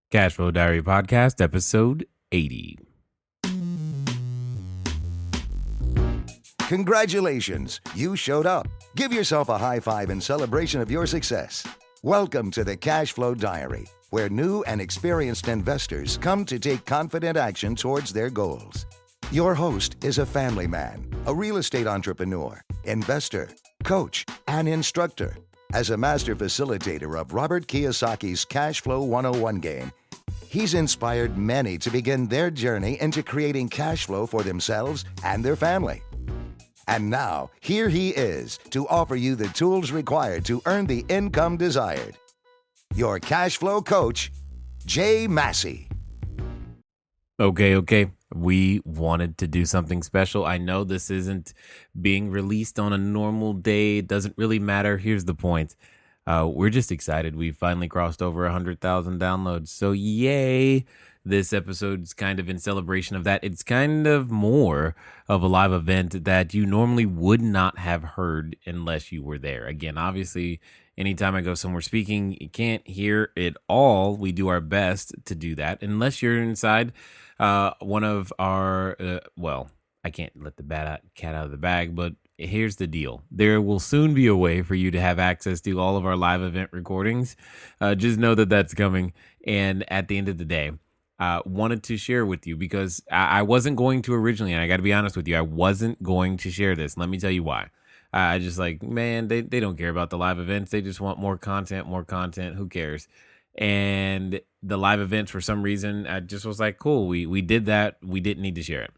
Cashflow Diary Podcast, episode 80. Congratulations, you showed up. Give yourself a high five in celebration of your success. Welcome to the Cashflow Diary, where new and experienced investors come to take confident action towards their goals. Your host is a family man, a real estate entrepreneur, investor, coach, and instructor. As a master facilitator of Robert Kiyosaki's Cashflow 101 game, he's inspired many to begin their journey into creating cash flow for themselves and their family. And now, here he is to offer you the tools required to earn the income desired. Your cash flow coach, Jay Massey. Okay. We wanted to do something special. I know this isn't being released on a normal day. It doesn't really matter. Here's the point. We're just excited. We finally crossed over 100,000 downloads. So yay. This episode's kind of in celebration of that. It's kind of more of a live event that you normally would not have heard unless you were there. Again, obviously, anytime I go somewhere speaking, you can't hear it all. We do our best to do that. Unless you're inside one of our, I can't let the cat out of the bag, but here's the deal. There will soon be a way for you to have access to all of our live event recordings. Just know that that's coming. And at the end of the day, wanted to share with you because I wasn't going to originally, and I got to be honest with you, I wasn't going to share this. Let me tell you why. I just they don't care about the live events. They just want more content. Who cares? And the live events, for some reason, I just was like, cool, we did that. We didn't need to share it.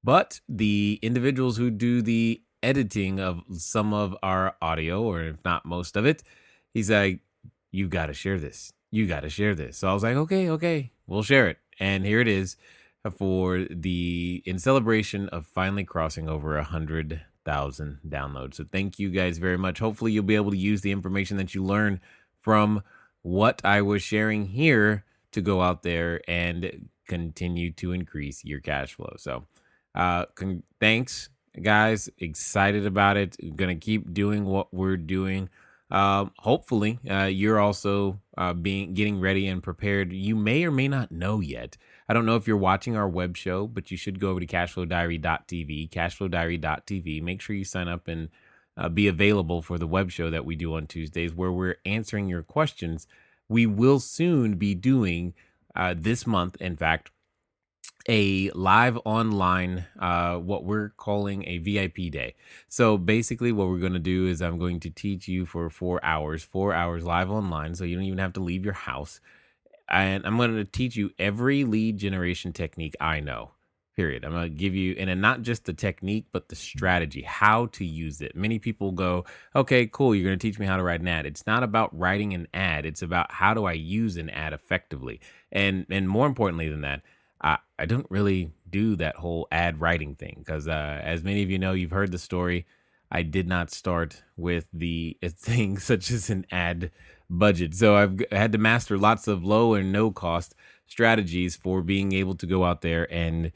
But the individuals who do the editing of some of our audio, or if not most of it, he's like, you got to share this. You got to share this. So I was like, okay, we'll share it. And here it is in celebration of finally crossing over 100,000 downloads. So thank you guys very much. Hopefully you'll be able to use the information that you learn from what I was sharing here to go out there and continue to increase your cash flow. So thanks, guys. Excited about it. Gonna keep doing what we're doing. Hopefully, you're also getting ready and prepared. You may or may not know yet. I don't know if you're watching our web show, but you should go over to cashflowdiary.tv. Make sure you sign up and be available for the web show that we do on Tuesdays, where we're answering your questions. We will soon be doing this month, in fact, a live online, what we're calling a VIP day. So basically what we're going to do is I'm going to teach you for 4 hours live online. So you don't even have to leave your house. And I'm going to teach you every lead generation technique I know, period. I'm going to give you, and not just the technique, but the strategy, how to use it. Many people go, okay, cool, you're going to teach me how to write an ad. It's not about writing an ad. It's about how do I use an ad effectively. And more importantly than that, I don't really do that whole ad writing thing because as many of you know, you've heard the story. I did not start with the thing such as an ad budget. So I've had to master lots of low and no cost strategies for being able to go out there and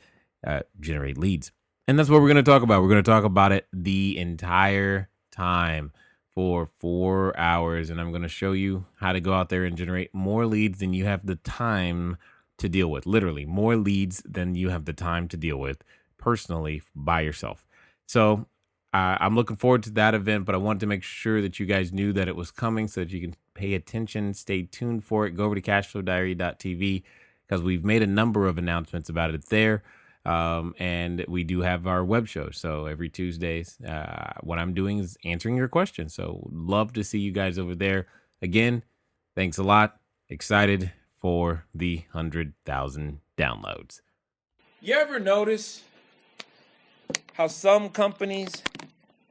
generate leads. And that's what we're going to talk about. We're going to talk about it the entire time for 4 hours. And I'm going to show you how to go out there and generate more leads than you have the time to deal with. Literally more leads than you have the time to deal with personally by yourself. So I'm looking forward to that event, but I wanted to make sure that you guys knew that it was coming so that you can pay attention, stay tuned for it. Go over to cashflowdiary.tv because we've made a number of announcements about it there. And we do have our web show. So every Tuesdays, what I'm doing is answering your questions. So love to see you guys over there. Again, thanks a lot. Excited for the 100,000 downloads. You ever notice how some companies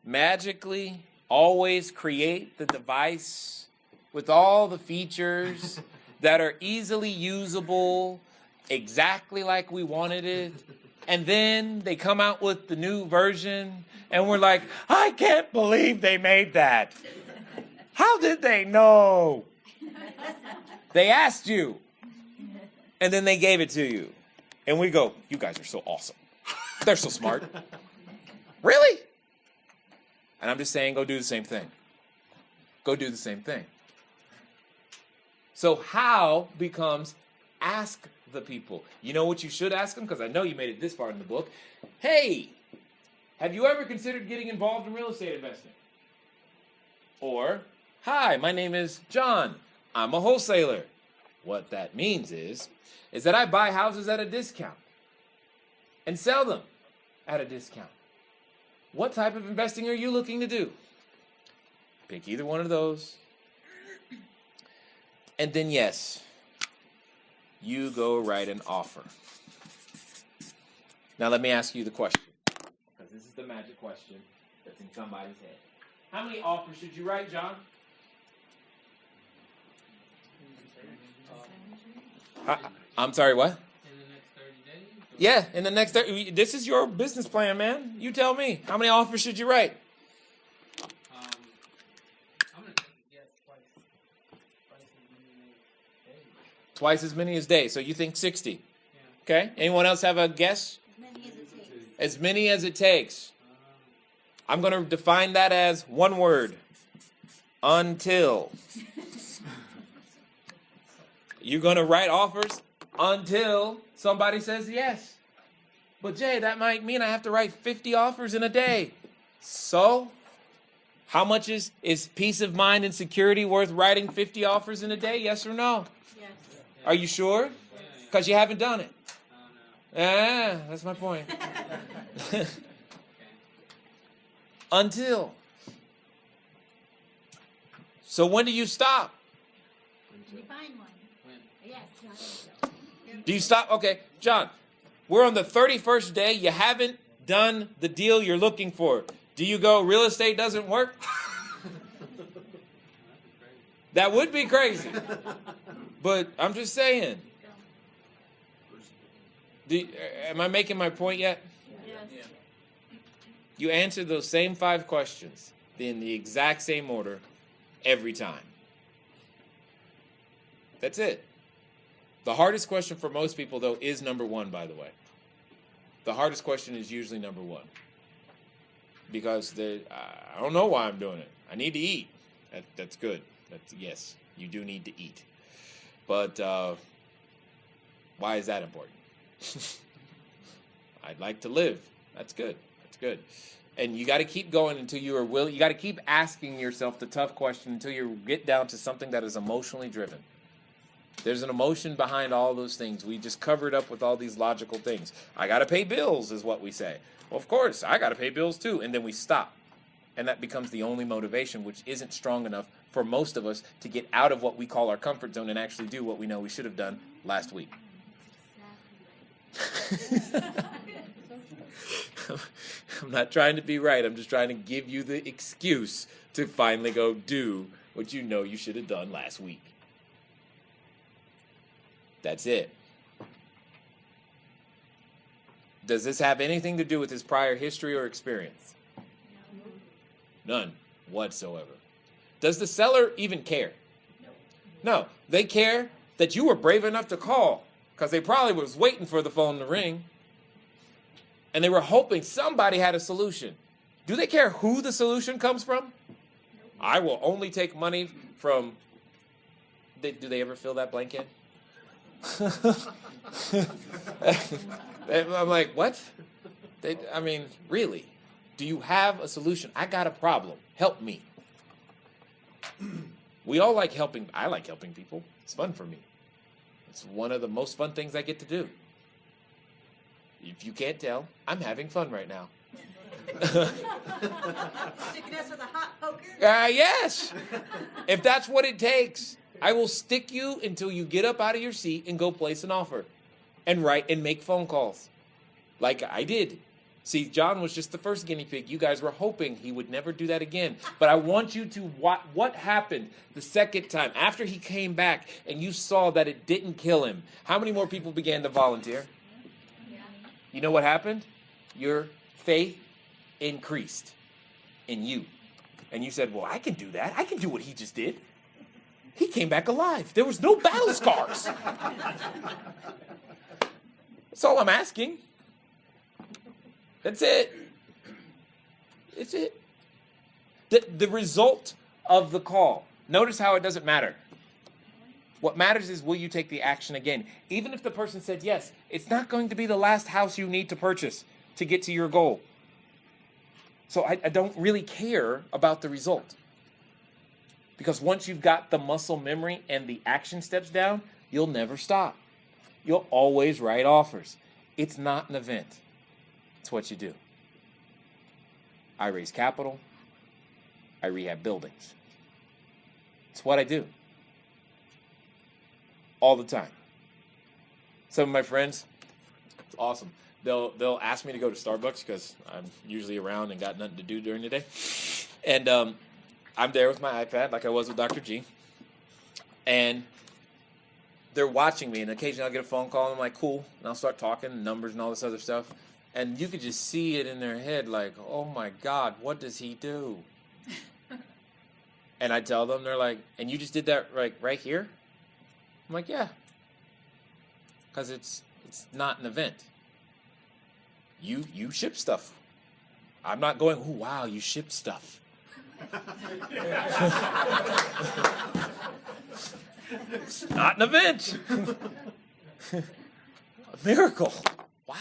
magically always create the device with all the features that are easily usable, exactly like we wanted it, and then they come out with the new version and we're like, I can't believe they made that. How did they know? They asked you, and then they gave it to you. And we go, you guys are so awesome. They're so smart. Really? And I'm just saying, go do the same thing. Go do the same thing. So how becomes ask the people. You know what you should ask them? Because I know you made it this far in the book. Hey, have you ever considered getting involved in real estate investing? Or, hi, my name is John. I'm a wholesaler. What that means is that I buy houses at a discount and sell them at a discount. What type of investing are you looking to do? Pick either one of those. And then, yes, you go write an offer. Now, let me ask you the question, because this is the magic question that's in somebody's head. How many offers should you write, John? I'm sorry, what? In the next 30 days? Yeah, in the next 30. This is your business plan, man. You tell me. How many offers should you write? I'm going to take a guess Twice as many as days. So you think 60. Yeah. Okay. Anyone else have a guess? As many as it takes. I'm going to define that as one word. Until. You're going to write offers until somebody says yes. But Jay, that might mean I have to write 50 offers in a day. So, how much is peace of mind and security worth writing 50 offers in a day? Yes or no? Yes. Are you sure? Because you haven't done it. No. Yeah, that's my point. Until. So when do you stop? You find one. When? Yes. Do you stop? Okay, John, we're on the 31st day. You haven't done the deal you're looking for. Do you go, real estate doesn't work? That would be crazy. But I'm just saying. Am I making my point yet? Yes. You answer those same 5 questions in the exact same order every time. That's it. The hardest question for most people, though, is number 1, by the way. The hardest question is usually number 1. Because I don't know why I'm doing it. I need to eat. That's good. Yes, you do need to eat. But why is that important? I'd like to live. That's good. That's good. And you got to keep going until you are willing. You got to keep asking yourself the tough question until you get down to something that is emotionally driven. There's an emotion behind all those things. We just cover it up with all these logical things. I got to pay bills is what we say. Well, of course, I got to pay bills too. And then we stop. And that becomes the only motivation, which isn't strong enough for most of us to get out of what we call our comfort zone and actually do what we know we should have done last week. I'm not trying to be right. I'm just trying to give you the excuse to finally go do what you know you should have done last week. That's it. Does this have anything to do with his prior history or experience? None whatsoever. Does the seller even care? No. They care that you were brave enough to call because they probably was waiting for the phone to ring. And they were hoping somebody had a solution. Do they care who the solution comes from? I will only take money from... Do they ever fill that blank in? I'm like, what? Really? Do you have a solution? I got a problem. Help me. We all like helping. I like helping people. It's fun for me. It's one of the most fun things I get to do. If you can't tell, I'm having fun right now. Sticking us with a hot poker? Yes. If that's what it takes, I will stick you until you get up out of your seat and go place an offer and write and make phone calls like I did. See, John was just the first guinea pig. You guys were hoping he would never do that again. But I want you to what happened the second time after he came back and you saw that it didn't kill him. How many more people began to volunteer? You know what happened? Your faith increased in you. And you said, well, I can do that. I can do what he just did. He came back alive. There was no battle scars. That's all I'm asking. That's it. It's it. The result of the call. Notice how it doesn't matter. What matters is, will you take the action again? Even if the person said yes, it's not going to be the last house you need to purchase to get to your goal. So I don't really care about the result. Because once you've got the muscle memory and the action steps down, you'll never stop. You'll always write offers. It's not an event. It's what you do. I raise capital. I rehab buildings. It's what I do. All the time. Some of my friends, it's awesome. They'll ask me to go to Starbucks because I'm usually around and got nothing to do during the day. And I'm there with my iPad like I was with Dr. G. And they're watching me, and occasionally I'll get a phone call, and I'm like, cool. And I'll start talking numbers and all this other stuff. And you could just see it in their head like, oh my God, what does he do? And I tell them, they're like, and you just did that right here? I'm like, yeah. Because it's not an event. You ship stuff. I'm not going, oh wow, you ship stuff. It's not an event. A miracle. Wow.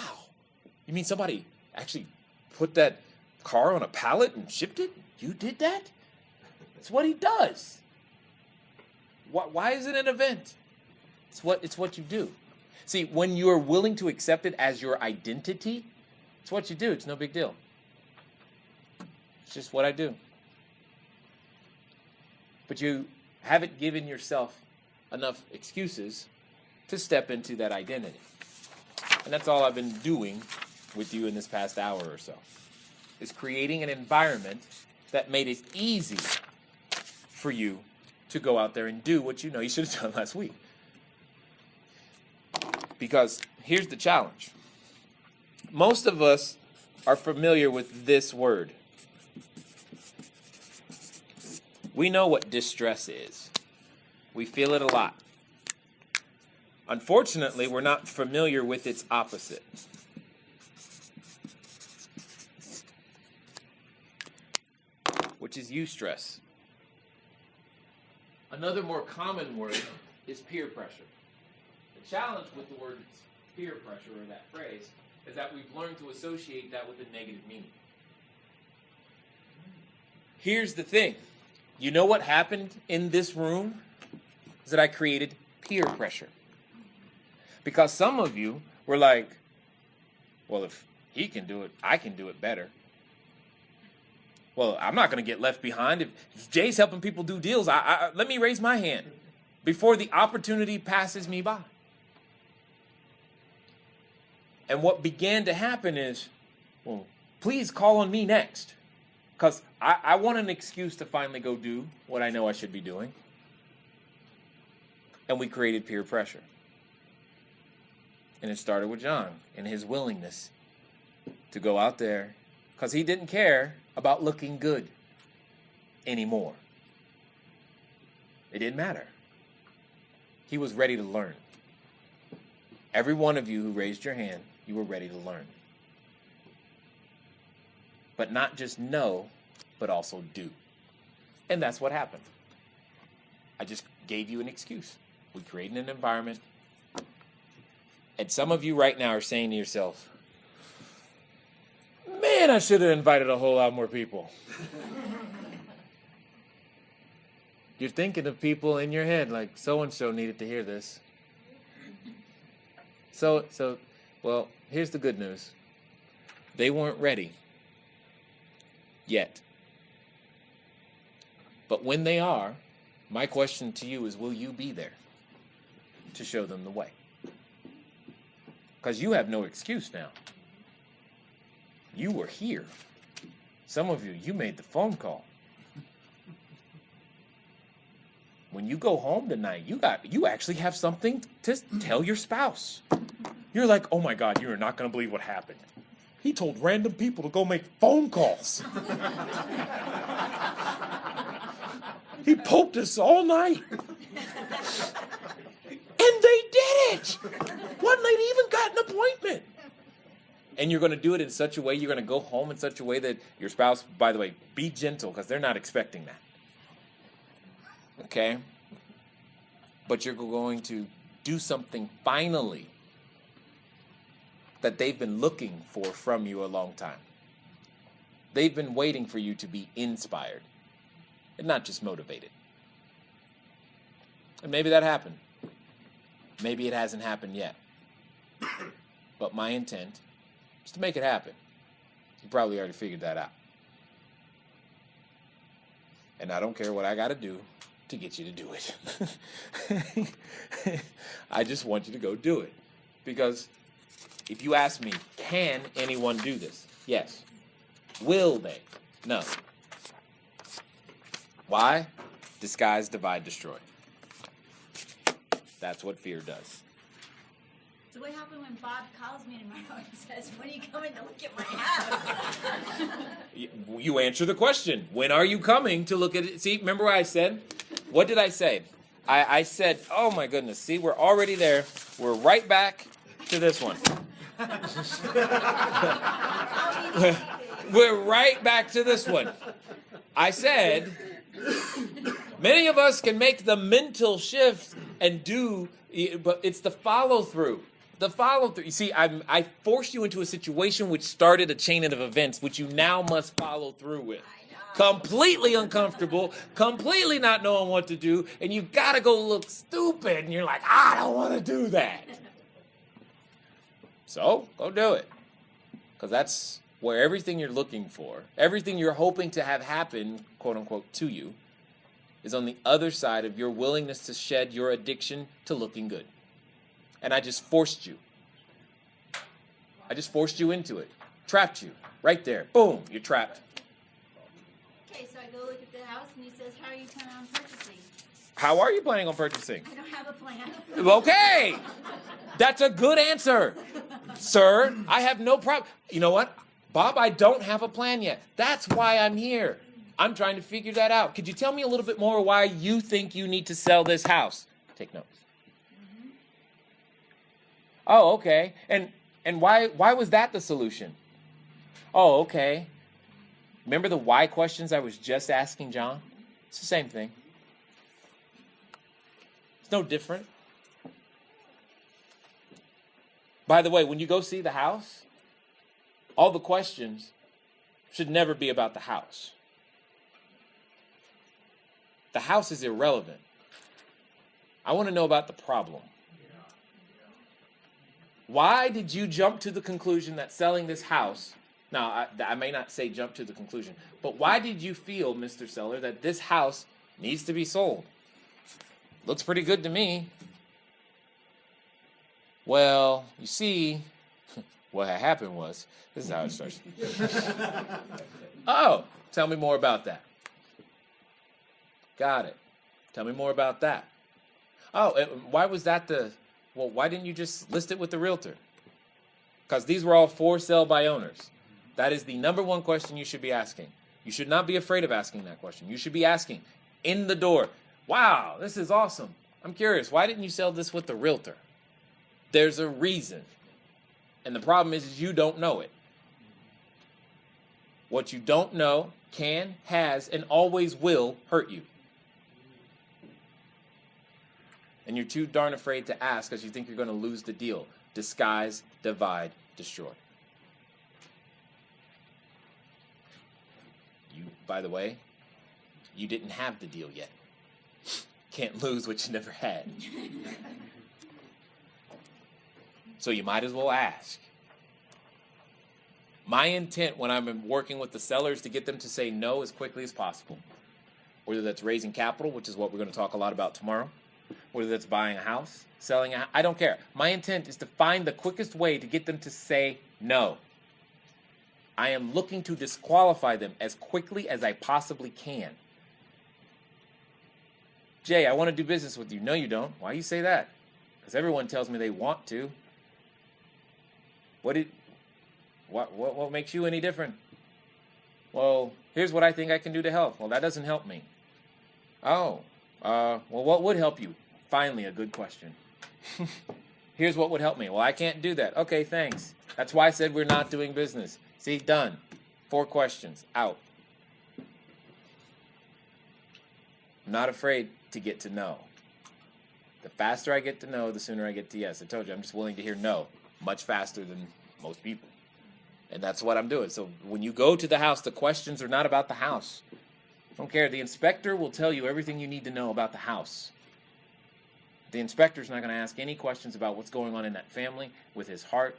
You mean somebody actually put that car on a pallet and shipped it? You did that? It's what he does. Why is it an event? It's what you do. See, when you're willing to accept it as your identity, it's what you do. It's no big deal. It's just what I do. But you haven't given yourself enough excuses to step into that identity. And that's all I've been doing with you in this past hour or so, is creating an environment that made it easy for you to go out there and do what you know you should have done last week. Because here's the challenge. Most of us are familiar with this word. We know what distress is. We feel it a lot. Unfortunately, we're not familiar with its opposite. Which is eustress. Another more common word is peer pressure. The challenge with the word peer pressure, or that phrase, is that we've learned to associate that with a negative meaning. Here's the thing. You know what happened in this room? Is that I created peer pressure. Because some of you were like, well, if he can do it, I can do it better. Well, I'm not going to get left behind. If Jay's helping people do deals, let me raise my hand before the opportunity passes me by. And what began to happen is, well, please call on me next. Because I want an excuse to finally go do what I know I should be doing. And we created peer pressure. And it started with John and his willingness to go out there because he didn't care about looking good anymore. It didn't matter. He was ready to learn. Every one of you who raised your hand, you were ready to learn. But not just know, but also do. And that's what happened. I just gave you an excuse. We created an environment. And some of you right now are saying to yourself, man, I should have invited a whole lot more people. You're thinking of people in your head like so-and-so needed to hear this. Well, here's the good news. They weren't ready yet. But when they are, my question to you is, will you be there to show them the way? Because you have no excuse now. You were here. Some of you, you made the phone call. When you go home tonight, you actually have something to tell your spouse. You're like, oh my God, you are not going to believe what happened. He told random people to go make phone calls. He poked us all night. And they did it. One lady even got an appointment. And you're going to do it in such a way, you're going to go home in such a way that your spouse, by the way, be gentle because they're not expecting that. Okay? but you're going to do something finally that they've been looking for from you a long time. They've been waiting for you to be inspired and not just motivated. And maybe that happened. Maybe it hasn't happened yet. But my intent is to make it happen. You probably already figured that out. And I don't care what I got to do to get you to do it. I just want you to go do it. Because if you ask me, can anyone do this? Yes. Will they? No. Why? Disguise, divide, destroy. That's what fear does. So what happened when Bob calls me tomorrow and says, when are you coming to look at my house? You answer the question. When are you coming to look at it? See, remember what I said? What did I say? I said, oh my goodness, see, we're already there. We're right back to this one. We're right back to this one. I said, many of us can make the mental shift and do, but it's the follow through. The follow through. You see, I forced you into a situation which started a chain of events which you now must follow through with. Completely uncomfortable, completely not knowing what to do, and you gotta go look stupid, and you're like, I don't want to do that. So, go do it. Because that's where everything you're looking for, everything you're hoping to have happen, quote unquote, to you, is on the other side of your willingness to shed your addiction to looking good. And I just forced you. I just forced you into it. Trapped you. Right there. Boom. You're trapped. Okay, so I go look at the house and he says, how are you planning on purchasing? How are you planning on purchasing? I don't have a plan. Okay. That's a good answer. Sir, I have no problem. You know what? Bob, I don't have a plan yet. That's why I'm here. I'm trying to figure that out. Could you tell me a little bit more why you think you need to sell this house? Take notes. Mm-hmm. Oh, okay. And why was that the solution? Oh, okay. Remember the why questions I was just asking John? It's the same thing. It's no different. By the way, when you go see the house, all the questions should never be about the house. The house is irrelevant. I want to know about the problem. Why did you jump to the conclusion that selling this house, now I may not say jump to the conclusion, but why did you feel, Mr. Seller, that this house needs to be sold? Looks pretty good to me. Well, you see, what had happened was, this is how it starts. Oh, tell me more about that. Got it. Tell me more about that. Oh, why was that why didn't you just list it with the realtor? Because these were all for sale by owners. That is the number one question you should be asking. You should not be afraid of asking that question. You should be asking in the door, wow, this is awesome. I'm curious, why didn't you sell this with the realtor? There's a reason. And the problem is you don't know it. What you don't know can, has, and always will hurt you. And you're too darn afraid to ask because you think you're going to lose the deal. Disguise, divide, destroy. You, by the way, you didn't have the deal yet. Can't lose what you never had. So you might as well ask. My intent when I'm working with the sellers is to get them to say no as quickly as possible. Whether that's raising capital, which is what we're going to talk a lot about tomorrow, whether that's buying a house, selling a house, I don't care. My intent is to find the quickest way to get them to say no. I am looking to disqualify them as quickly as I possibly can. Jay, I want to do business with you. No, you don't. Why you say that? Because everyone tells me they want to. What makes you any different? Well, here's what I think I can do to help. Well, that doesn't help me. Oh, well, what would help you? Finally, a good question. Here's what would help me. Well, I can't do that. Okay, thanks. That's why I said we're not doing business. See, done. 4 questions. Out. I'm not afraid to get to know. The faster I get to no, the sooner I get to yes. I told you, I'm just willing to hear no much faster than most people. And that's what I'm doing. So when you go to the house, the questions are not about the house. Don't care. The inspector will tell you everything you need to know about the house. The inspector's not going to ask any questions about what's going on in that family, with his heart,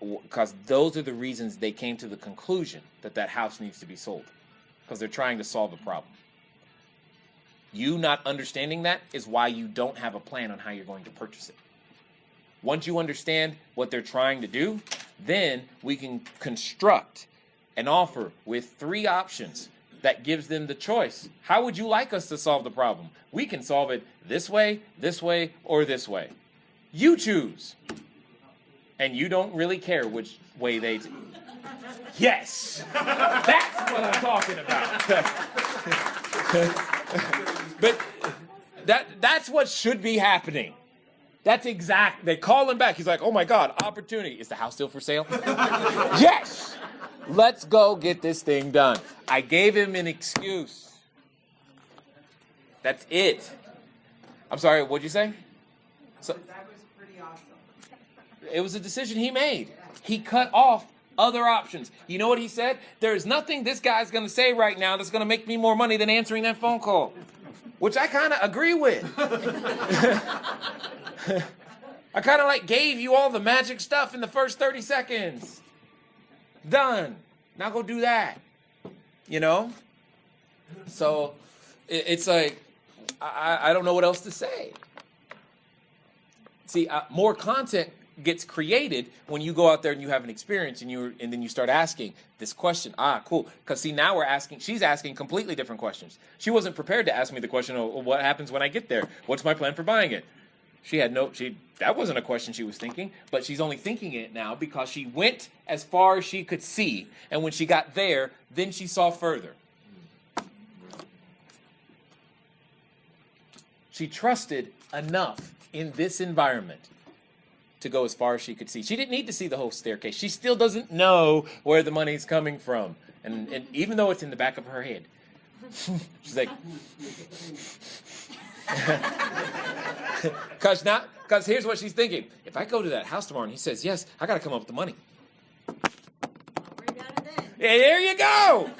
because those are the reasons they came to the conclusion that that house needs to be sold, because they're trying to solve a problem. You not understanding that is why you don't have a plan on how you're going to purchase it. Once you understand what they're trying to do, then we can construct an offer with 3 options that gives them the choice. How would you like us to solve the problem? We can solve it this way, or this way. You choose. And you don't really care which way they do. Yes! That's what I'm talking about. But that's what should be happening. That's exact. They call him back. He's like, oh my God, opportunity. Is the house still for sale? Yes! Let's go get this thing done. I gave him an excuse. That's it. I'm sorry, what'd you say? So, That was pretty awesome. it was a decision he made. He cut off other options. You know what he said? There's nothing this guy's going to say right now that's going to make me more money than answering that phone call. Which I kind of agree with. I kind of gave you all the magic stuff in the first 30 seconds. Done. Now go do that. You know? So it's like, I don't know what else to say. See, more content gets created when you go out there and you have an experience and then you start asking this question. Cool. Because see, now she's asking completely different questions. She wasn't prepared to ask me the question, oh, what happens when I get there? What's my plan for buying it? That wasn't a question she was thinking, but she's only thinking it now because she went as far as she could see. And when she got there, then she saw further. She trusted enough in this environment to go as far as she could see. She didn't need to see the whole staircase. She still doesn't know where the money's coming from. And even though it's in the back of her head, she's like, because here's what she's thinking. If I go to that house tomorrow and he says yes, I got to come up with the money. Worry about it then. Yeah, there you go.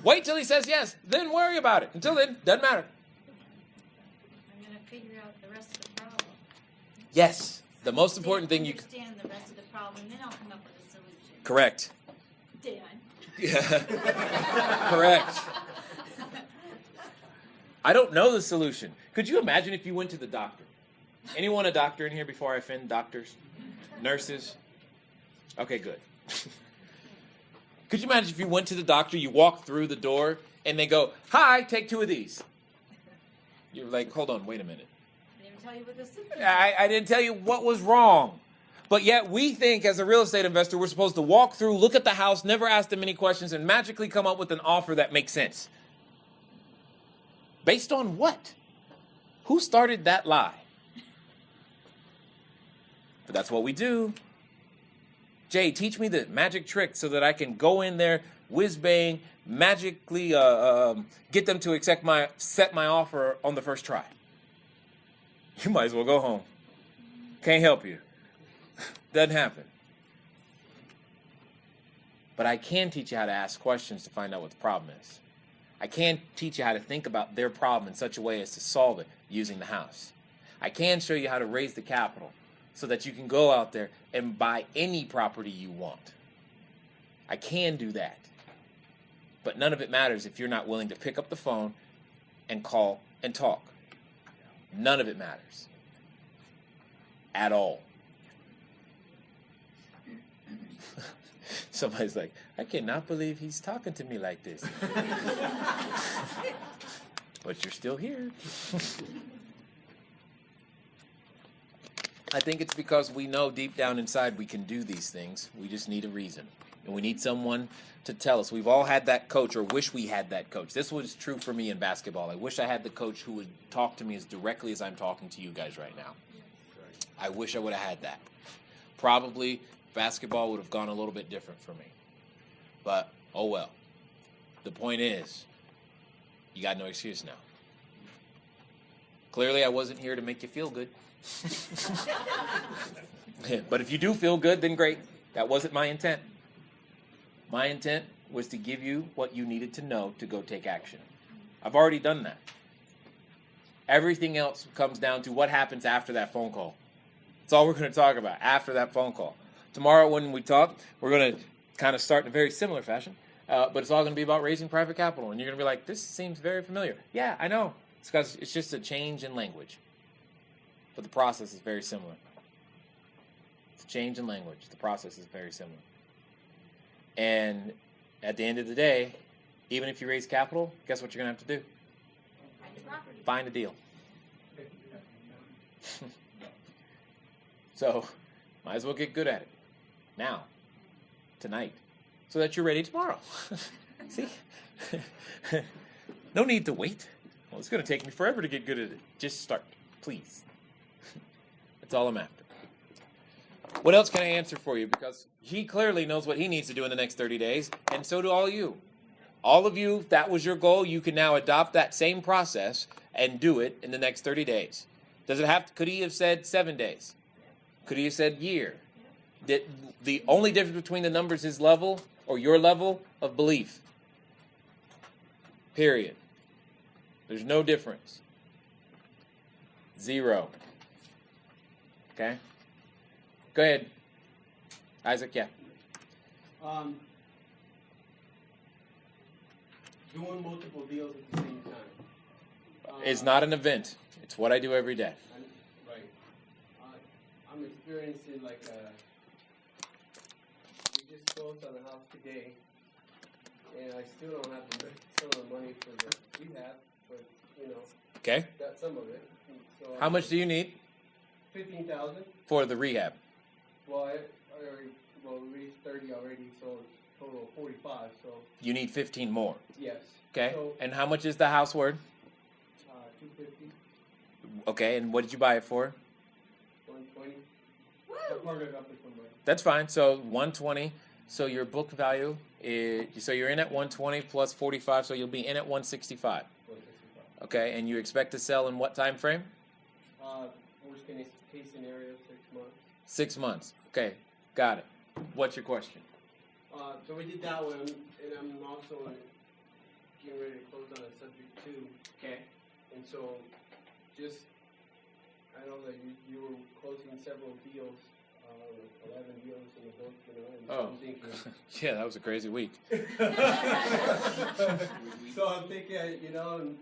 Wait till he says yes, then worry about it. Until then, doesn't matter. I'm going to figure out the rest of the problem. Yes, the most important thing you can... Understand the rest of the problem, then I'll come up with a solution. Correct. Dan. Yeah. Correct. I don't know the solution. Could you imagine if you went to the doctor? Anyone a doctor in here before I offend doctors? Nurses? Okay, good. Could you imagine if you went to the doctor, you walk through the door, and they go, hi, take 2 of these. You're like, hold on, wait a minute. I didn't even tell you what the solution I didn't tell you what was wrong. But yet we think as a real estate investor, we're supposed to walk through, look at the house, never ask them any questions, and magically come up with an offer that makes sense. Based on what? Who started that lie? But that's what we do. Jay, teach me the magic trick so that I can go in there, whiz-bang, magically get them to set my offer on the first try. You might as well go home. Can't help you. Doesn't happen. But I can teach you how to ask questions to find out what the problem is. I can teach you how to think about their problem in such a way as to solve it using the house. I can show you how to raise the capital so that you can go out there and buy any property you want. I can do that. But none of it matters if you're not willing to pick up the phone and call and talk. None of it matters. At all. Somebody's like, I cannot believe he's talking to me like this. But you're still here. I think it's because we know deep down inside we can do these things. We just need a reason. And we need someone to tell us. We've all had that coach or wish we had that coach. This was true for me in basketball. I wish I had the coach who would talk to me as directly as I'm talking to you guys right now. I wish I would have had that. Probably basketball would have gone a little bit different for me. But, oh well. The point is, you got no excuse now. Clearly, I wasn't here to make you feel good. But if you do feel good, then great. That wasn't my intent. My intent was to give you what you needed to know to go take action. I've already done that. Everything else comes down to what happens after that phone call. That's all we're going to talk about after that phone call. Tomorrow when we talk, we're going to kind of start in a very similar fashion, but it's all going to be about raising private capital. And you're going to be like, this seems very familiar. Yeah, I know. It's because it's just a change in language. But the process is very similar. It's a change in language. The process is very similar. And at the end of the day, even if you raise capital, guess what you're going to have to do? Find the property. Find a deal. So, might as well get good at it. Now. Tonight. So that you're ready tomorrow. See? No need to wait. Well, it's going to take me forever to get good at it. Just start, please. That's all I'm after. What else can I answer for you? Because he clearly knows what he needs to do in the next 30 days, and so do all you. All of you, if that was your goal, you can now adopt that same process and do it in the next 30 days. Does it have to, could he have said 7 days? Could he have said year? The only difference between the numbers is level, or your level of belief. Period. There's no difference. 0. Okay? Go ahead. Isaac, yeah. Doing multiple deals at the same time. It's not an event. It's what I do every day. Right. I'm experiencing like we just closed on a house today, and I still don't have some of the money for the rehab, but Okay? got some of it. So How much do you need 15,000. for the rehab? Well, I already we reached 30 already, so total of 45. So You need 15 more. yes. Okay? So And how much is the house worth? 250, Okay, and what did you buy it for? 120. I partnered up with somebody. That's fine. So 120. So your book value is, so you're in at 120 plus 45, so you'll be in at 165. 165. Okay, and you expect to sell in what time frame? Worst case scenario, 6 months. 6 months. Okay, got it. What's your question? So we did that one, and I'm also getting ready to close on a subject too. Okay. And so, I know that you were closing several deals, 11 deals in the book, and so I'm thinking. Yeah, that was a crazy week. So I'm thinking, and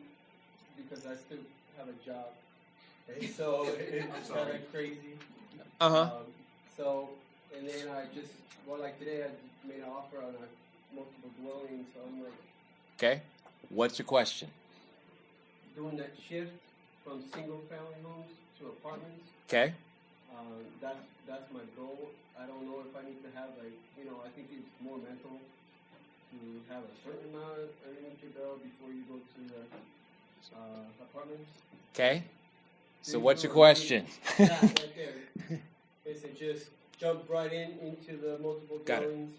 because I still have a job, and so it's kind of crazy. Uh-huh. So, and then like today I made an offer on a multiple dwelling, so I'm like Okay. What's your question? doing that shift from single family homes to apartments. Okay. That's my goal. I don't know if I need to have I think it's more mental to have a certain amount underneath your belt before you go to the apartments. Okay. So Do what's you your know what I question? mean? Yeah, right there. Is it just jump right into the multiple Got it. dwellings?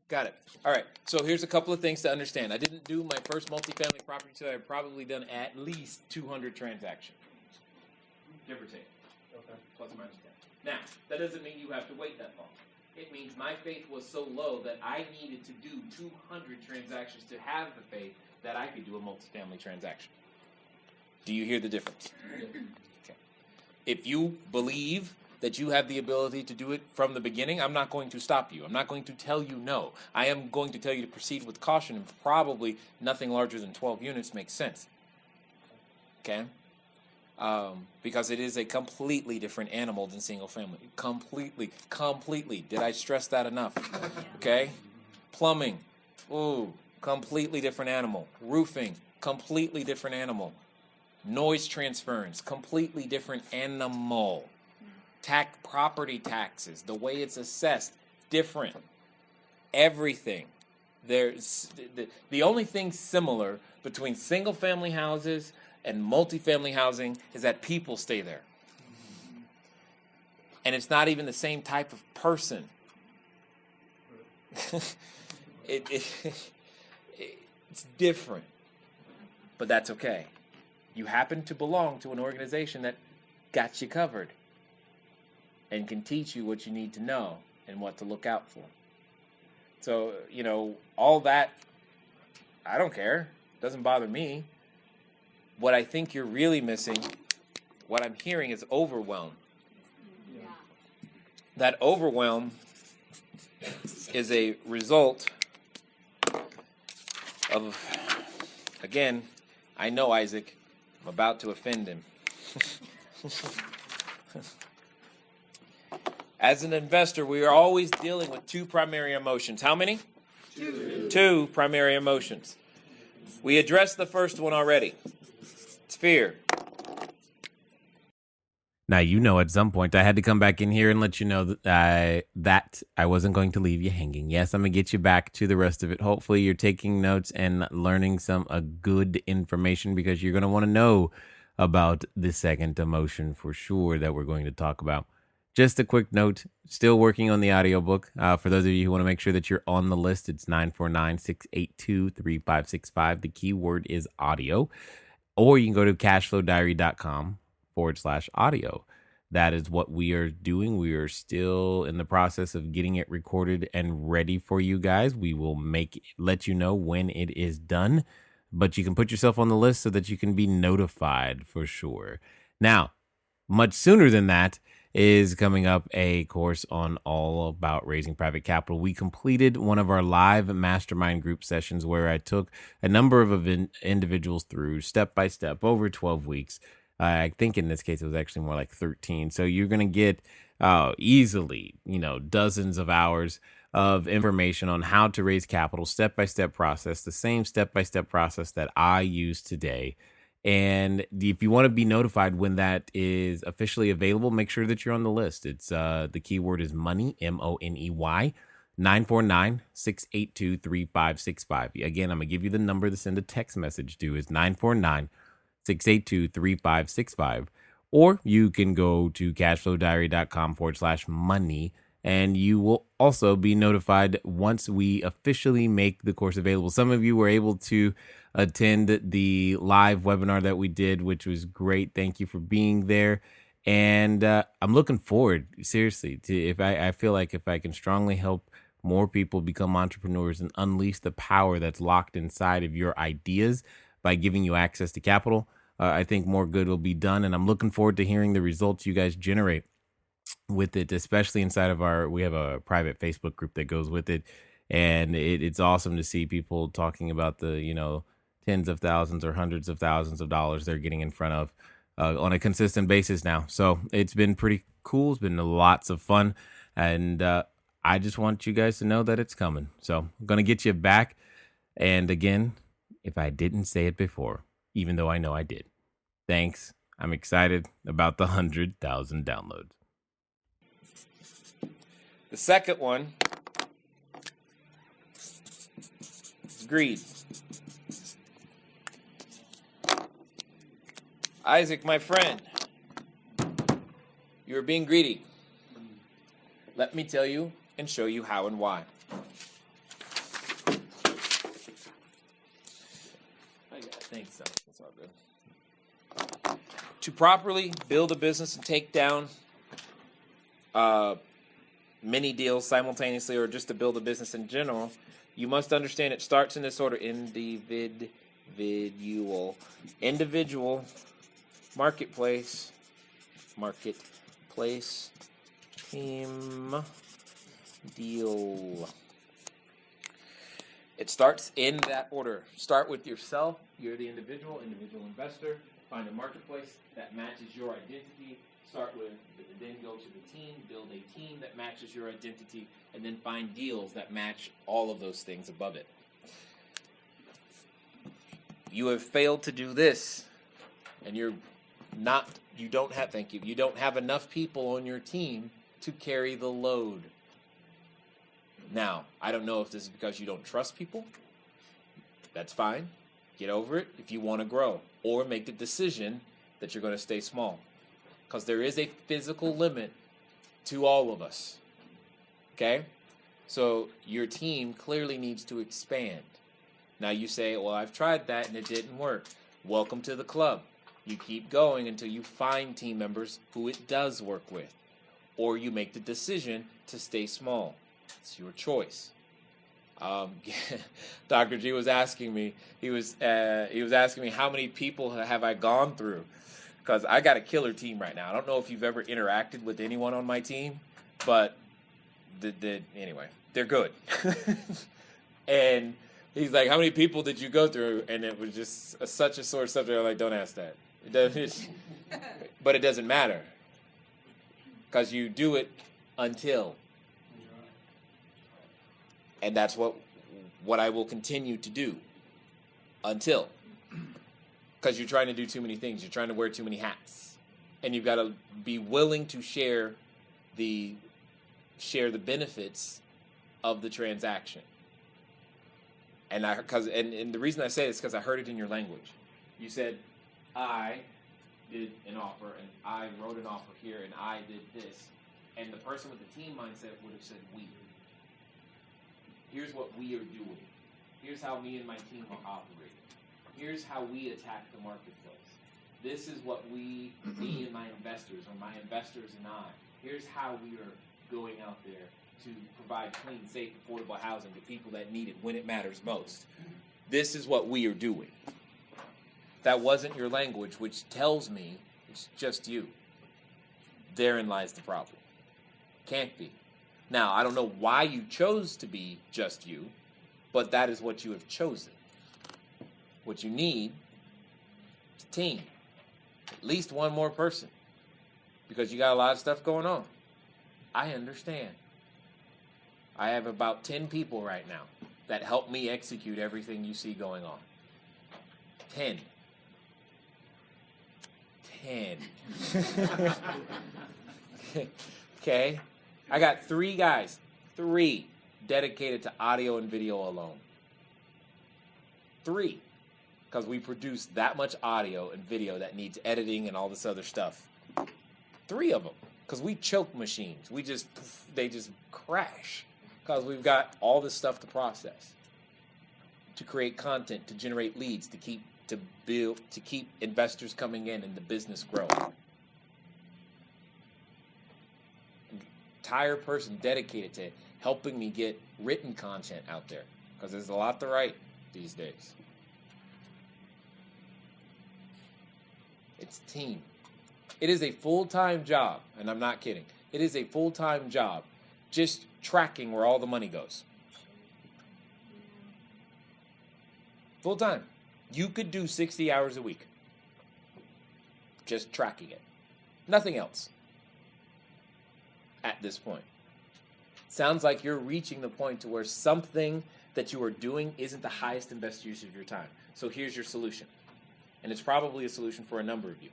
Got it. All right. So here's a couple of things to understand. I didn't do my first multifamily property until I've probably done at least 200 transactions. Give or take. Okay. Plus or minus 10. Now, that doesn't mean you have to wait that long. It means my faith was so low that I needed to do 200 transactions to have the faith that I could do a multifamily transaction. Do you hear the difference? Okay. If you believe that you have the ability to do it from the beginning, I'm not going to stop you. I'm not going to tell you no. I am going to tell you to proceed with caution, and probably nothing larger than 12 units makes sense. Okay? Because it is a completely different animal than single family. Completely. Did I stress that enough? Okay? Plumbing, ooh, completely different animal. Roofing, completely different animal. Noise transference, completely different animal. Property taxes, the way it's assessed, different. Everything. There's the only thing similar between single family houses and multifamily housing is that people stay there. And it's not even the same type of person. It's different. But that's okay. you happen to belong to an organization that got you covered and can teach you what you need to know and what to look out for. So, all that, I don't care. Doesn't bother me. What I think you're really missing, what I'm hearing, is overwhelm. Yeah. That overwhelm is a result of, again, I know Isaac, I'm about to offend him. As an investor, we are always dealing with two primary emotions. How many? Two primary emotions. We addressed the first one already. It's fear. Now, at some point I had to come back in here and let you know that I wasn't going to leave you hanging. Yes, I'm going to get you back to the rest of it. Hopefully you're taking notes and learning some good information, because you're going to want to know about the second emotion for sure that we're going to talk about. Just a quick note, still working on the audiobook. For those of you who want to make sure that you're on the list, it's 949-682-3565. The keyword is audio. Or you can go to cashflowdiary.com/audio. That is what we are doing. We are still in the process of getting it recorded and ready for you guys. We will let you know when it is done, but you can put yourself on the list so that you can be notified for sure. Now, much sooner than that is coming up a course on all about raising private capital. We completed one of our live mastermind group sessions where I took a number of individuals through step by step over 12 weeks. I think in this case it was actually more like 13. So you're going to get easily, dozens of hours of information on how to raise capital, step-by-step process, the same step-by-step process that I use today. And if you want to be notified when that is officially available, make sure that you're on the list. It's the keyword is money, MONEY, 949-682-3565. Again, I'm going to give you the number to send a text message to is 949-682-3565. Or you can go to cashflowdiary.com/money, and you will also be notified once we officially make the course available. Some of you were able to attend the live webinar that we did, which was great. Thank you for being there. And I'm looking forward, seriously, to I feel like if I can strongly help more people become entrepreneurs and unleash the power that's locked inside of your ideas by giving you access to capital, I think more good will be done. And I'm looking forward to hearing the results you guys generate with it, especially inside of we have a private Facebook group that goes with it. And it's awesome to see people talking about the, tens of thousands or hundreds of thousands of dollars they're getting in front of on a consistent basis now. So it's been pretty cool. It's been lots of fun. And I just want you guys to know that it's coming. So I'm going to get you back. And again, if I didn't say it before, even though I know I did, thanks. I'm excited about the 100,000 downloads. The second one is greed. Isaac, my friend, you are being greedy. Let me tell you and show you how and why. I think so. That's all good. To properly build a business and take down many deals simultaneously, or just to build a business in general, you must understand it starts in this order: individual, marketplace, team, deal. It starts in that order. Start with yourself. You're the individual investor. Find a marketplace that matches your identity. Then go to the team, build a team that matches your identity, and then find deals that match all of those things above it. You have failed to do this, and you don't have enough people on your team to carry the load. Now, I don't know if this is because you don't trust people. That's fine. Get over it if you want to grow, or make the decision that you're going to stay small. Because there is a physical limit to all of us. Okay? So your team clearly needs to expand. Now you say, well, I've tried that and it didn't work. Welcome to the club. You keep going until you find team members who it does work with, or you make the decision to stay small. It's your choice. Dr. G was asking me. He was asking me how many people have I gone through, because I got a killer team right now. I don't know if you've ever interacted with anyone on my team, but anyway, they're good. And he's like, "How many people did you go through?" And it was just such a sore subject. I'm like, "Don't ask that." It doesn't. But it doesn't matter, because you do it until. And that's what I will continue to do until. Because you're trying to do too many things. You're trying to wear too many hats. And you've got to be willing to share the benefits of the transaction. And the reason I say this is because I heard it in your language. You said, I did an offer, and I wrote an offer here, and I did this. And the person with the team mindset would have said, we. Here's what we are doing. Here's how me and my team are operating. Here's how we attack the marketplace. This is what me and my investors, or my investors and I, here's how we are going out there to provide clean, safe, affordable housing to people that need it when it matters most. This is what we are doing. That wasn't your language, which tells me it's just you. Therein lies the problem. Can't be. Now, I don't know why you chose to be just you, but that is what you have chosen. What you need is a team. At least one more person. Because you got a lot of stuff going on. I understand. I have about 10 people right now that help me execute everything you see going on. 10. 10. Okay? I got 3 guys, 3 dedicated to audio and video alone. 3, because we produce that much audio and video that needs editing and all this other stuff. 3 of them, because we choke machines. They just crash, because we've got all this stuff to process, to create content, to generate leads, to keep investors coming in and the business growing. Entire person dedicated to helping me get written content out there, because there's a lot to write these days. It's team. It is a full-time job, and I'm not kidding. It is a full-time job just tracking where all the money goes. Full-time. You could do 60 hours a week just tracking it. Nothing else. At this point. Sounds like you're reaching the point to where something that you are doing isn't the highest and best use of your time. So here's your solution. And it's probably a solution for a number of you.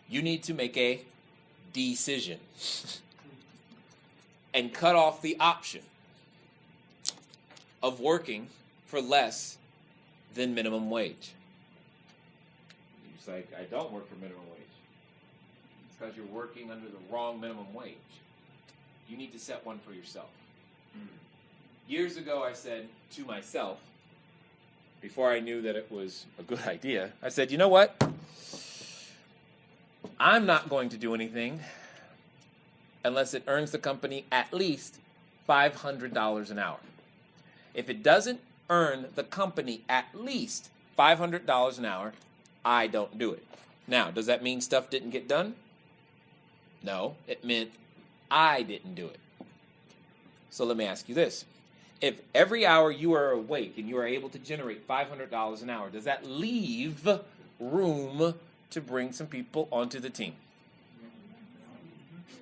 You need to make a decision and cut off the option of working for less than minimum wage. It's like, I don't work for minimum wage. Because you're working under the wrong minimum wage. You need to set one for yourself. Years ago, I said to myself, before I knew that it was a good idea, I said, you know what? I'm not going to do anything unless it earns the company at least $500 an hour. If it doesn't earn the company at least $500 an hour, I don't do it. Now, does that mean stuff didn't get done? No, it meant I didn't do it. So let me ask you this. If every hour you are awake and you are able to generate $500 an hour, does that leave room to bring some people onto the team?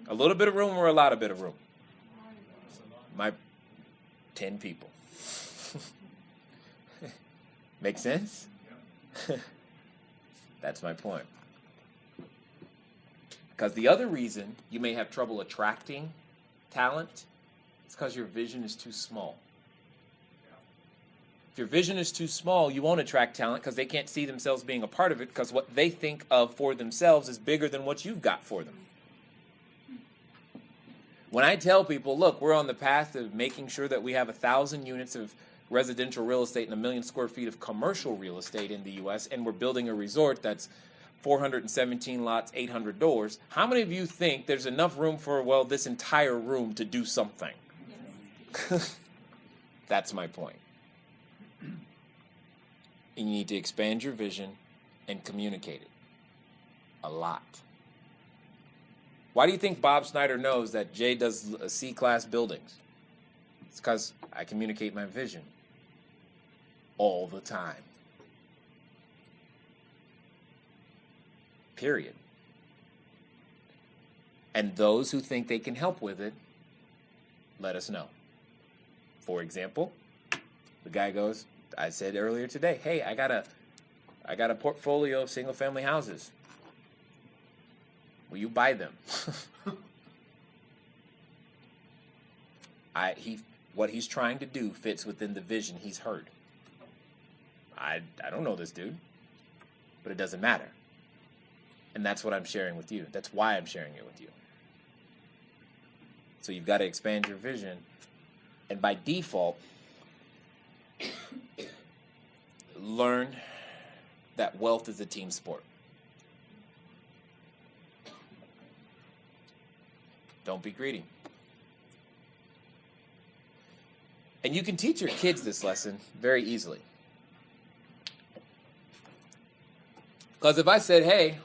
A little bit of room or a lot of bit of room? My 10 people. Make sense? That's my point. Because the other reason you may have trouble attracting talent is because your vision is too small. If your vision is too small, you won't attract talent because they can't see themselves being a part of it, because what they think of for themselves is bigger than what you've got for them. When I tell people, look, we're on the path of making sure that we have 1,000 units of residential real estate and 1 million square feet of commercial real estate in the U.S., and we're building a resort that's 417 lots, 800 doors, how many of you think there's enough room for, well, this entire room to do something? That's my point. And you need to expand your vision and communicate it a lot. Why do you think Bob Snyder knows that Jay does C-class buildings? It's because I communicate my vision all the time. Period. And those who think they can help with it, let us know. For example, the guy goes, I said earlier today, hey, I got a portfolio of single-family houses. Will you buy them? What he's trying to do fits within the vision he's heard. I don't know this dude, but it doesn't matter. And that's what I'm sharing with you. That's why I'm sharing it with you. So you've got to expand your vision. And by default, learn that wealth is a team sport. Don't be greedy. And you can teach your kids this lesson very easily. Because if I said, hey,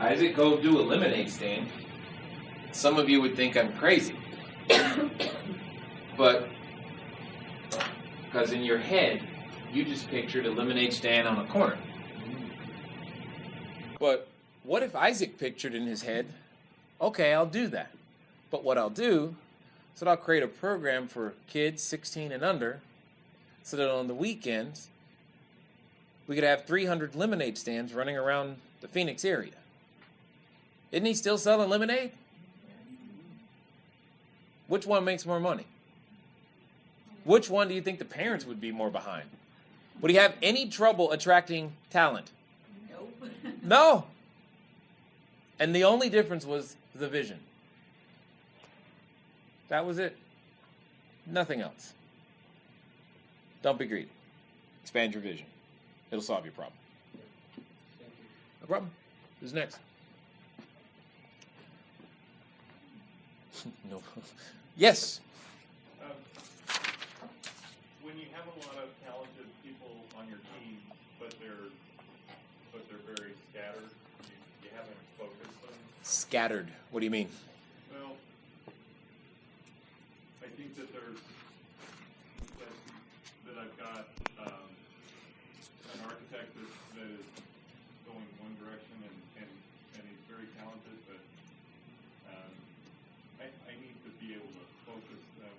Isaac, go do a lemonade stand, some of you would think I'm crazy. But because in your head, you just pictured a lemonade stand on a corner. But what if Isaac pictured in his head, okay, I'll do that. But what I'll do is that I'll create a program for kids 16 and under so that on the weekends, we could have 300 lemonade stands running around the Phoenix area. Isn't he still selling lemonade? Which one makes more money? Which one do you think the parents would be more behind? Would he have any trouble attracting talent? Nope. No. And the only difference was the vision. That was it. Nothing else. Don't be greedy. Expand your vision. It'll solve your problem. No problem. Who's next? No. Yes. When you have a lot of talented people on your team, but they're very scattered, you haven't focused them. Scattered. What do you mean? Well, I think that I've got an architect that is going one direction and he's very talented, but I need to be able to focus them.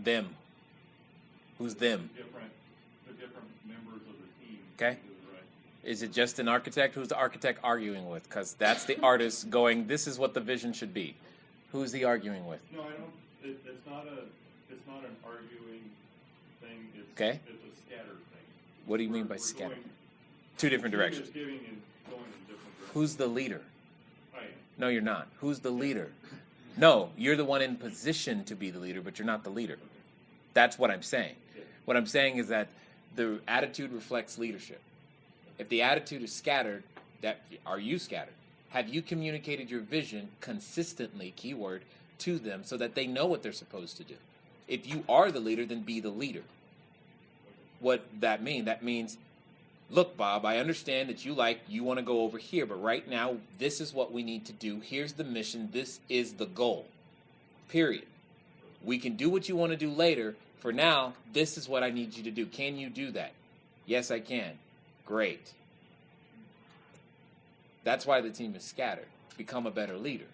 Them. Who's them? The different members of the team. Okay. Right. Is it just an architect? Who's the architect arguing with? Because that's the artist going, this is what the vision should be. Who's he arguing with? No, I don't. It's not an arguing thing. Okay. It's a scattered thing. What do you mean by We're scattered? going- Two different We're directions. just giving and going in different directions. Who's the leader? I am. No, you're not. Who's the leader? No, you're the one in position to be the leader, but you're not the leader. That's what I'm saying. What I'm saying is that the attitude reflects leadership. If the attitude is scattered, are you scattered? Have you communicated your vision consistently, keyword, to them so that they know what they're supposed to do? If you are the leader, then be the leader. What that mean? That means, look, Bob, I understand that you want to go over here, but right now, this is what we need to do. Here's the mission. This is the goal. Period. We can do what you want to do later. For now, this is what I need you to do. Can you do that? Yes, I can. Great. That's why the team is scattered. Become a better leader.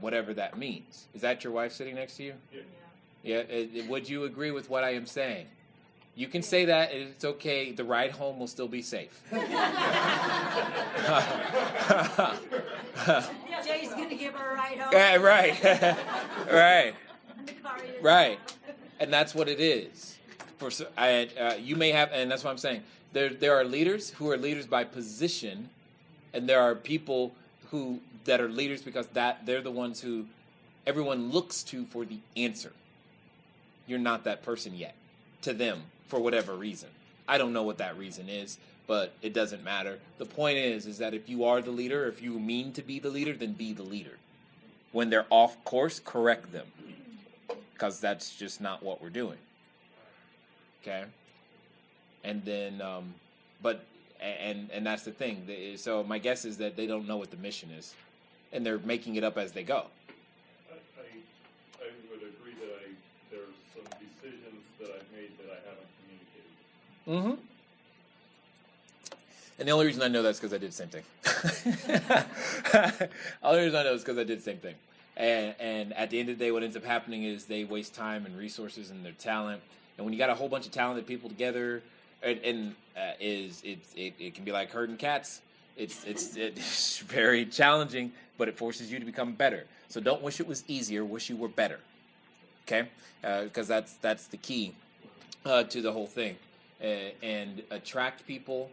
Whatever that means. Is that your wife sitting next to you? Yeah. Yeah. Would you agree with what I am saying? You can say that, and it's okay. The ride home will still be safe. Jay's gonna give her a ride home. Yeah, right. Right. The car is- Right. And that's what it is. You may have, and that's what I'm saying. There are leaders who are leaders by position, and there are people that are leaders because they're the ones who everyone looks to for the answer. you're not that person yet to them for whatever reason. I don't know what that reason is, but it doesn't matter. The point is that if you are the leader, if you mean to be the leader, then be the leader. When they're off course, correct them, because that's just not what we're doing. Okay? And then, and that's the thing. So my guess is that they don't know what the mission is, and they're making it up as they go. I would agree that there's some decisions that I've made that I haven't communicated. Mm-hmm. And the only reason I know that is because I did the same thing. The only reason I know is because I did the same thing. And at the end of the day, what ends up happening is they waste time and resources and their talent. And when you got a whole bunch of talented people together, it can be like herding cats. It's very challenging, but it forces you to become better. So don't wish it was easier. Wish you were better. Okay, because that's the key to the whole thing. And attract people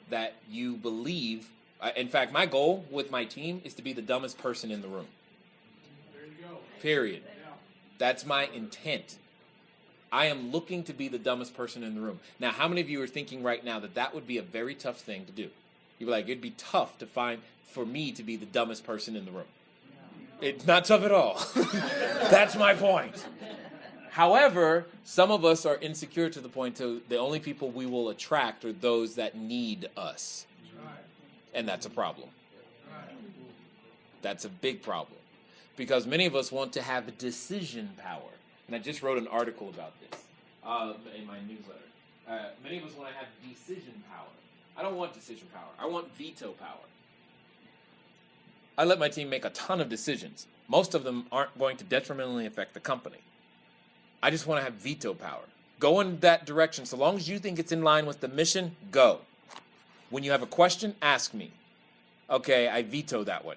that you believe. In fact, my goal with my team is to be the dumbest person in the room. There you go. Period. That's my intent. I am looking to be the dumbest person in the room. Now, how many of you are thinking right now that would be a very tough thing to do? You'd be like, it'd be tough for me to be the dumbest person in the room. It's not tough at all. That's my point. However, some of us are insecure to the point to the only people we will attract are those that need us. And that's a problem. That's a big problem. Because many of us want to have decision power. And I just wrote an article about this in my newsletter. Many of us want to have decision power. I don't want decision power. I want veto power. I let my team make a ton of decisions. Most of them aren't going to detrimentally affect the company. I just want to have veto power. Go in that direction. So long as you think it's in line with the mission, go. When you have a question, ask me. Okay, I veto that one.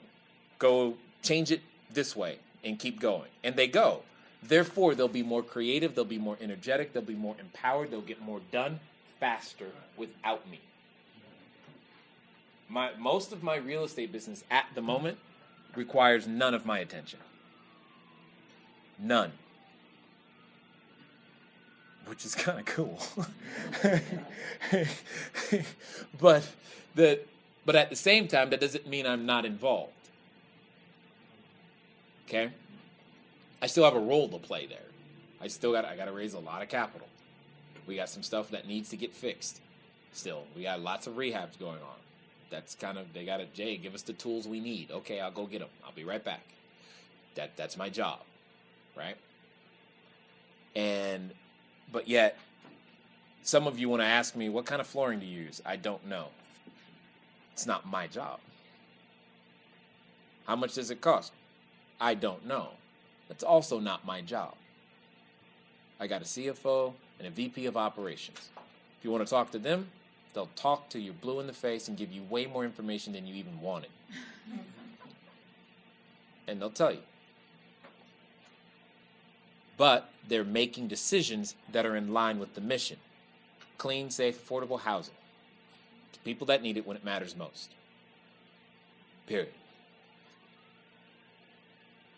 Go change it this way and keep going. And they go. Therefore, they'll be more creative, they'll be more energetic, they'll be more empowered, they'll get more done faster without me. Most of my real estate business at the moment requires none of my attention. None. Which is kind of cool. But at the same time, that doesn't mean I'm not involved. Okay? I still have a role to play there. I got to raise a lot of capital. We got some stuff that needs to get fixed. Still, we got lots of rehabs going on. That's Jay, give us the tools we need. Okay, I'll go get them. I'll be right back. That's my job, right? But yet, some of you want to ask me, what kind of flooring to use? I don't know. It's not my job. How much does it cost? I don't know. That's also not my job. I got a CFO and a VP of operations. If you want to talk to them, they'll talk till you're blue in the face and give you way more information than you even wanted. And they'll tell you. But they're making decisions that are in line with the mission. Clean, safe, affordable housing. To people that need it when it matters most. Period.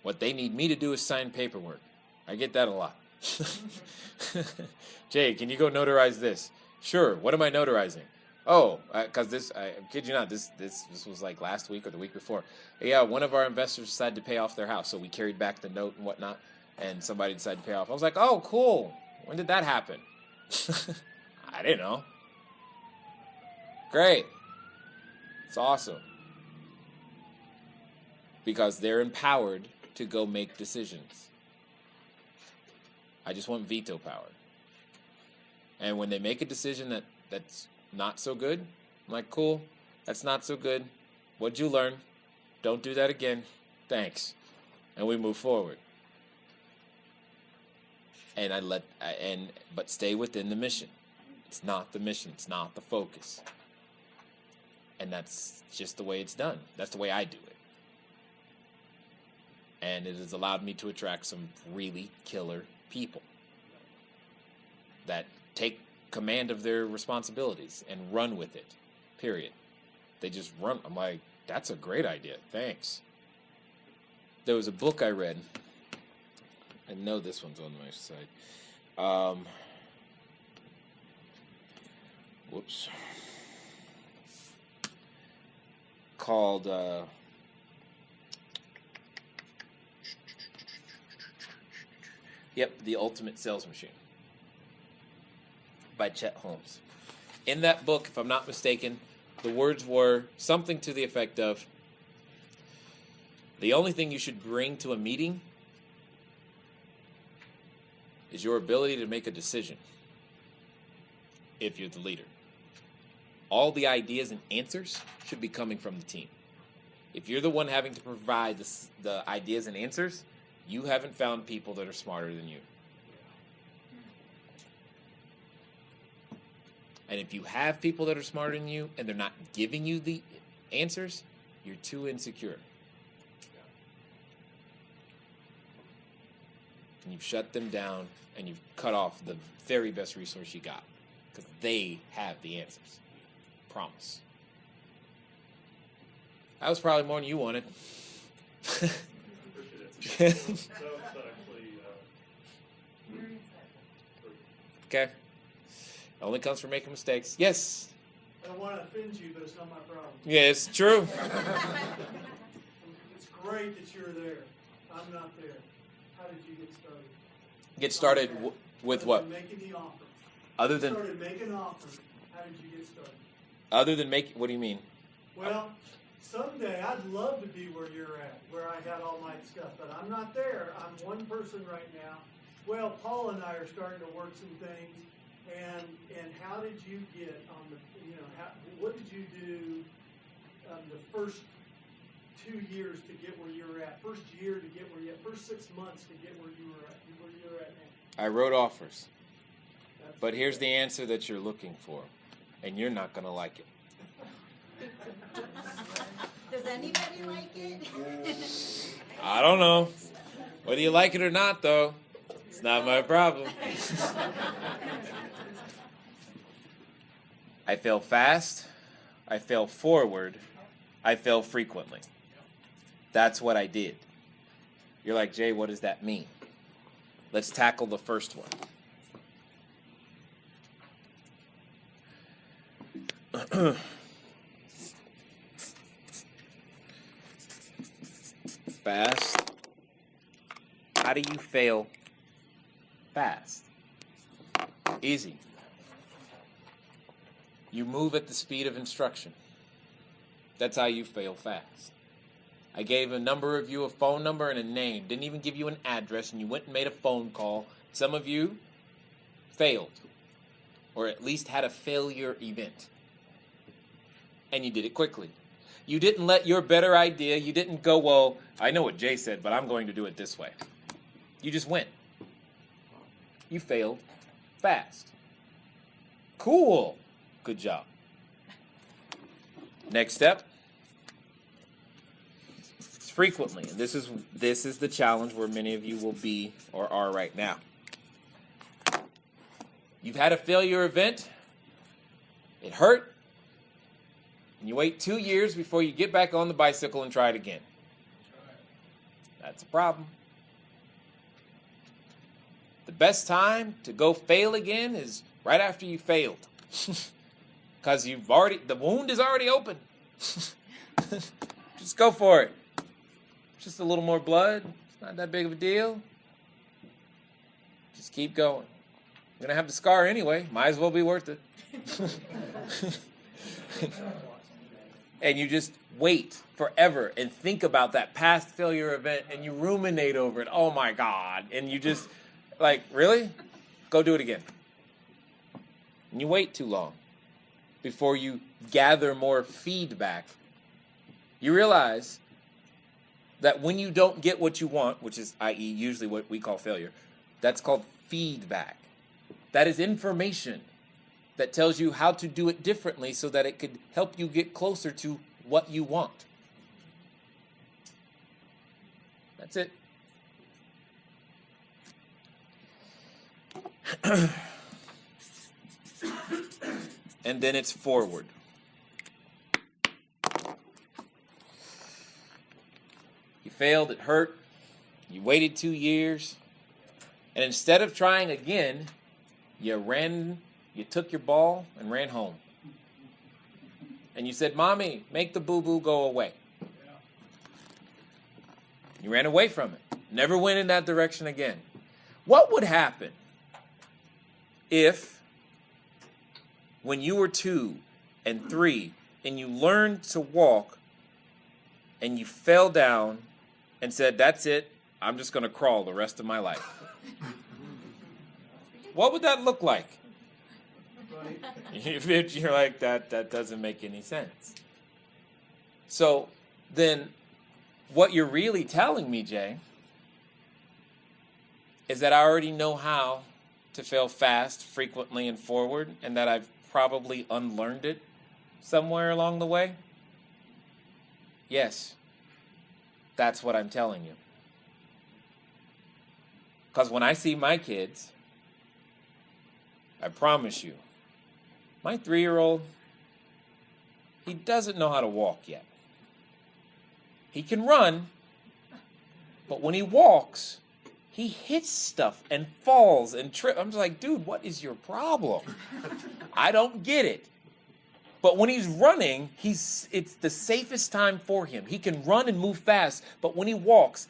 What they need me to do is sign paperwork. I get that a lot. Jay, can you go notarize this? Sure. What am I notarizing? Oh, because I kid you not, this was like last week or the week before. Yeah, one of our investors decided to pay off their house, so we carried back the note and whatnot, and somebody decided to pay off. I was like, oh, cool. When did that happen? I didn't know. Great. It's awesome. Because they're empowered to go make decisions. I just want veto power. And when they make a decision that's not so good, I'm like, cool, that's not so good. What'd you learn? Don't do that again. Thanks. And we move forward. And but stay within the mission. It's not the mission. It's not the focus. And that's just the way it's done. That's the way I do it. And it has allowed me to attract some really killer people that take command of their responsibilities and run with it, period. They just run. I'm like, that's a great idea. Thanks. There was a book I read. I know this one's on my side. Um, whoops. Called The Ultimate Sales Machine by Chet Holmes. In that book, if I'm not mistaken, the words were something to the effect of, the only thing you should bring to a meeting is your ability to make a decision if you're the leader. All the ideas and answers should be coming from the team. If you're the one having to provide the ideas and answers, you haven't found people that are smarter than you. And if you have people that are smarter than you and they're not giving you the answers, you're too insecure. And you've shut them down and you've cut off the very best resource you got because they have the answers. Promise. That was probably more than you wanted. Appreciate it. So it's actually, Okay. Only comes from making mistakes. Yes. I don't want to offend you, but it's not my problem. Yeah, it's true. It's great that you're there. I'm not there. How did you get started? Get started with what? Making the offer. Other than Started making offers. How did you get started? other than make. What do you mean? Well, someday I'd love to be where you're at, where I had all my stuff, but I'm not there. I'm one person right now. Well, Paul and I are starting to work some things, and how did you get on the, what did you do the first 2 years to get where you're at, first year to get where you're at, first 6 months to get where you're at now? I wrote offers. But here's the answer that you're looking for, and you're not going to like it. Does anybody like it? I don't know. Whether you like it or not, though, it's not my problem. I fail fast. I fail forward. I fail frequently. That's what I did. You're like, Jay, what does that mean? Let's tackle the first one. Fast. How do you fail fast? Easy. You move at the speed of instruction. That's how you fail fast. I gave a number of you a phone number and a name. Didn't even give you an address, and you went and made a phone call. Some of you failed, or at least had a failure event. And you did it quickly. You didn't let your better idea, you didn't go, well, I know what Jay said, but I'm going to do it this way. You just went. You failed fast. Cool. Good job. Next step. It's frequently. And this is the challenge where many of you will be or are right now. You've had a failure event. It hurt. And you wait 2 years before you get back on the bicycle and try it again. That's a problem. The best time to go fail again is right after you failed. Because the wound is already open. Just go for it. Just a little more blood. It's not that big of a deal. Just keep going. You're going to have the scar anyway. Might as well be worth it. And you just wait forever and think about that past failure event and you ruminate over it. Oh my God. And you just, like, really? Go do it again. And you wait too long before you gather more feedback. You realize that when you don't get what you want, which is, i.e., usually what we call failure, that's called feedback. That is information that tells you how to do it differently so that it could help you get closer to what you want. That's it. And then it's forward. You failed, it hurt. You waited 2 years. And instead of trying again, you took your ball and ran home. And you said, Mommy, make the boo-boo go away. You ran away from it. Never went in that direction again. What would happen if, when you were 2 and 3, and you learned to walk, and you fell down and said, that's it, I'm just going to crawl the rest of my life? What would that look like? You're like, that doesn't make any sense. So then what you're really telling me, Jay, is that I already know how to fail fast, frequently, and forward, and that I've probably unlearned it somewhere along the way? Yes, that's what I'm telling you. Because when I see my kids, I promise you, my 3-year-old, he doesn't know how to walk yet. He can run, but when he walks, he hits stuff and falls and trips. I'm just like, dude, what is your problem? I don't get it. But when he's running, it's the safest time for him. He can run and move fast, but when he walks,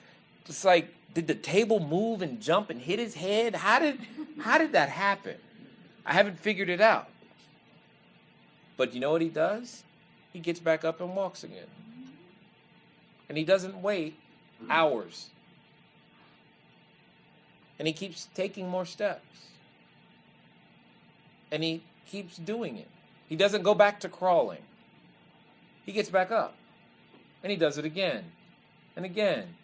it's like, did the table move and jump and hit his head? How did that happen? I haven't figured it out. But you know what he does? He gets back up and walks again. And he doesn't wait hours. And he keeps taking more steps. And he keeps doing it. He doesn't go back to crawling. He gets back up. And he does it again and again.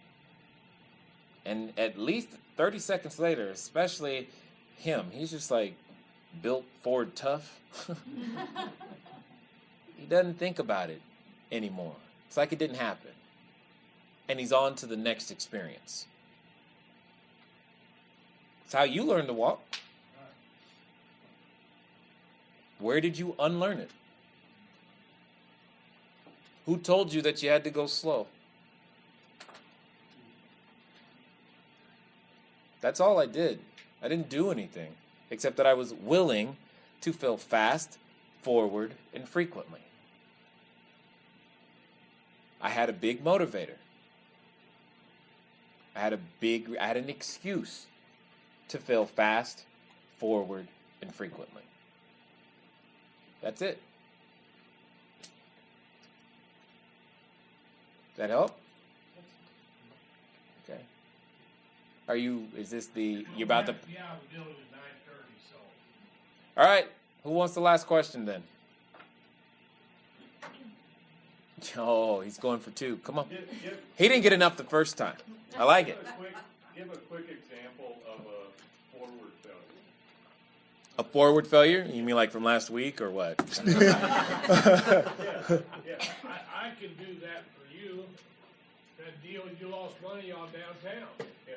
And at least 30 seconds later, especially him, he's just like built Ford tough. He doesn't think about it anymore. It's like it didn't happen. And he's on to the next experience. It's how you learn to walk. Where did you unlearn it? Who told you that you had to go slow? That's all I did. I didn't do anything, except that I was willing to fail fast, forward, and frequently. I had a big motivator. I had an excuse to fail fast, forward, and frequently. That's it. That help? Okay. You're about to... Yeah, we're dealing with 9:30, so. All right. Who wants the last question then? Oh, he's going for 2. Come on. He didn't get enough the first time. I like it. Give a quick example of a forward failure. A forward failure? You mean like from last week or what? Yeah, I can do that for you. That deal you lost money on downtown. Yeah.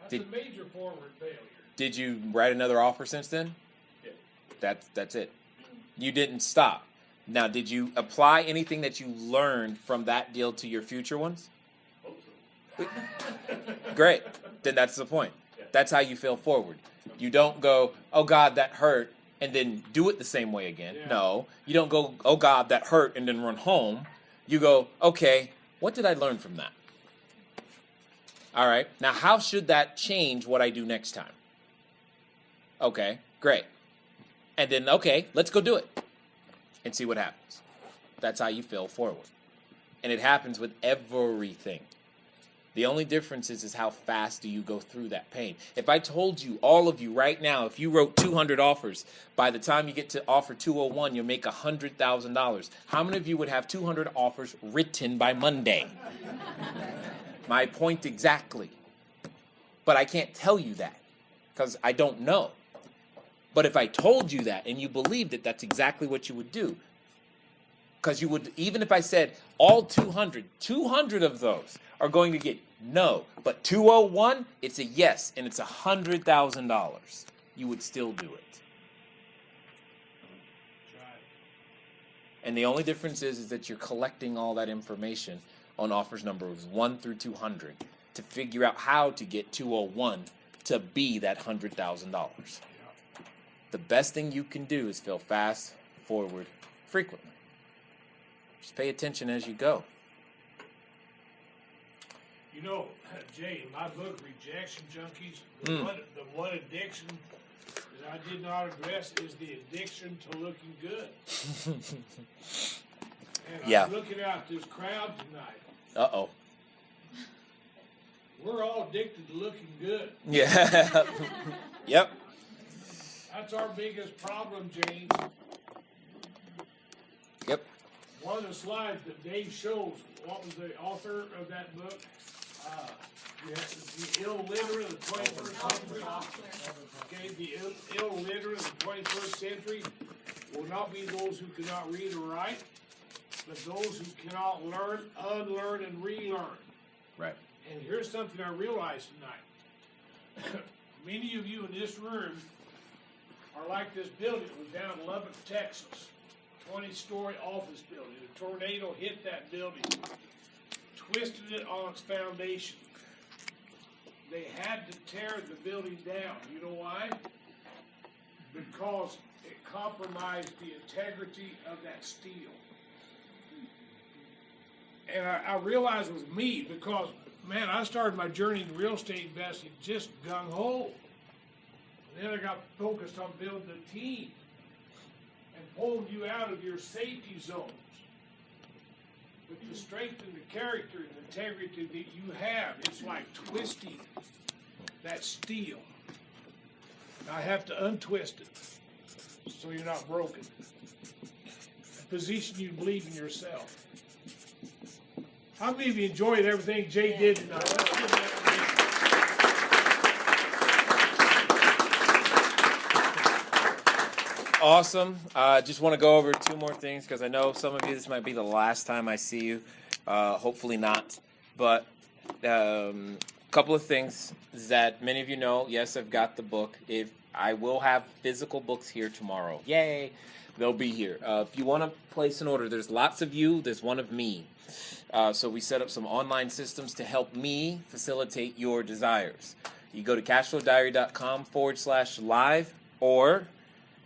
That's a major forward failure. Did you write another offer since then? Yeah. That's it. You didn't stop. Now, did you apply anything that you learned from that deal to your future ones? Hope so. Great. Then that's the point. That's how you fail forward. You don't go, oh God, that hurt, and then do it the same way again. Yeah. No. You don't go, oh God, that hurt, and then run home. You go, okay, what did I learn from that? All right. Now, how should that change what I do next time? Okay, great. And then, okay, let's go do it and see what happens. That's how you fail forward. And it happens with everything. The only difference is how fast do you go through that pain. If I told you, all of you right now, if you wrote 200 offers, by the time you get to offer 201, you'll make $100,000. How many of you would have 200 offers written by Monday? My point exactly. But I can't tell you that because I don't know. But if I told you that and you believed it, that's exactly what you would do. Because you would, even if I said all 200 of those are going to get no, but 201, it's a yes, and it's $100,000. You would still do it. And the only difference is that you're collecting all that information on offers numbers 1 through 200 to figure out how to get 201 to be that $100,000. The best thing you can do is fail fast, forward, frequently. Just pay attention as you go. You know, Jay, in my book, Rejection Junkies, the one addiction that I did not address is the addiction to looking good. And Yeah. I'm looking out this crowd tonight. Uh-oh. We're all addicted to looking good. Yeah. Yep. That's our biggest problem, James. Yep. One of the slides that Dave shows, what was the author of that book? You have the illiterate of the 21st century. Okay, the illiterate of the 21st century will not be those who cannot read or write, but those who cannot learn, unlearn, and relearn. Right. And here's something I realized tonight. Many of you in this room are like this building that was down in Lubbock, Texas. 20-story office building. A tornado hit that building, twisted it on its foundation. They had to tear the building down. You know why? Because it compromised the integrity of that steel. And I realized it was me because, man, I started my journey in real estate investing just gung-ho. And then I got focused on building a team and pulling you out of your safety zones. But to strengthen the character and integrity that you have, it's like twisting that steel. I have to untwist it so you're not broken. Position you to believe in yourself. How many of you enjoyed everything Jay did tonight? Let's give that Awesome. Just want to go over two more things because I know some of you, this might be the last time I see you. Hopefully not. But a couple of things that many of you know. Yes, I've got the book. If I will have physical books here tomorrow. Yay. They'll be here. If you want to place an order, there's lots of you. There's one of me. So we set up some online systems to help me facilitate your desires. You go to cashflowdiary.com/live, or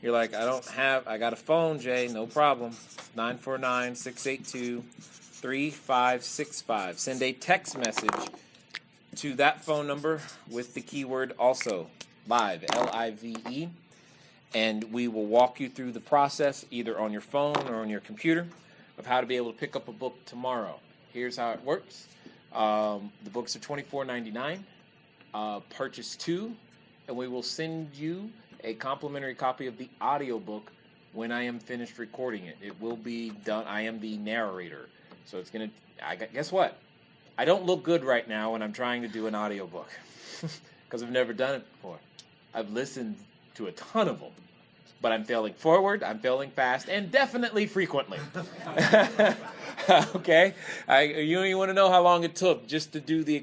you're like, I got a phone, Jay, no problem. 949-682-3565. Send a text message to that phone number with the keyword also, live, L-I-V-E, and we will walk you through the process either on your phone or on your computer of how to be able to pick up a book tomorrow. Here's how it works. The books are $24.99. Purchase two, and we will send you a complimentary copy of the audiobook when I am finished recording it. It will be done. I am the narrator. So it's going to, guess what? I don't look good right now when I'm trying to do an audiobook because I've never done it before. I've listened to a ton of them, but I'm failing forward, I'm failing fast, and definitely frequently. Okay? You want to know how long it took just to do the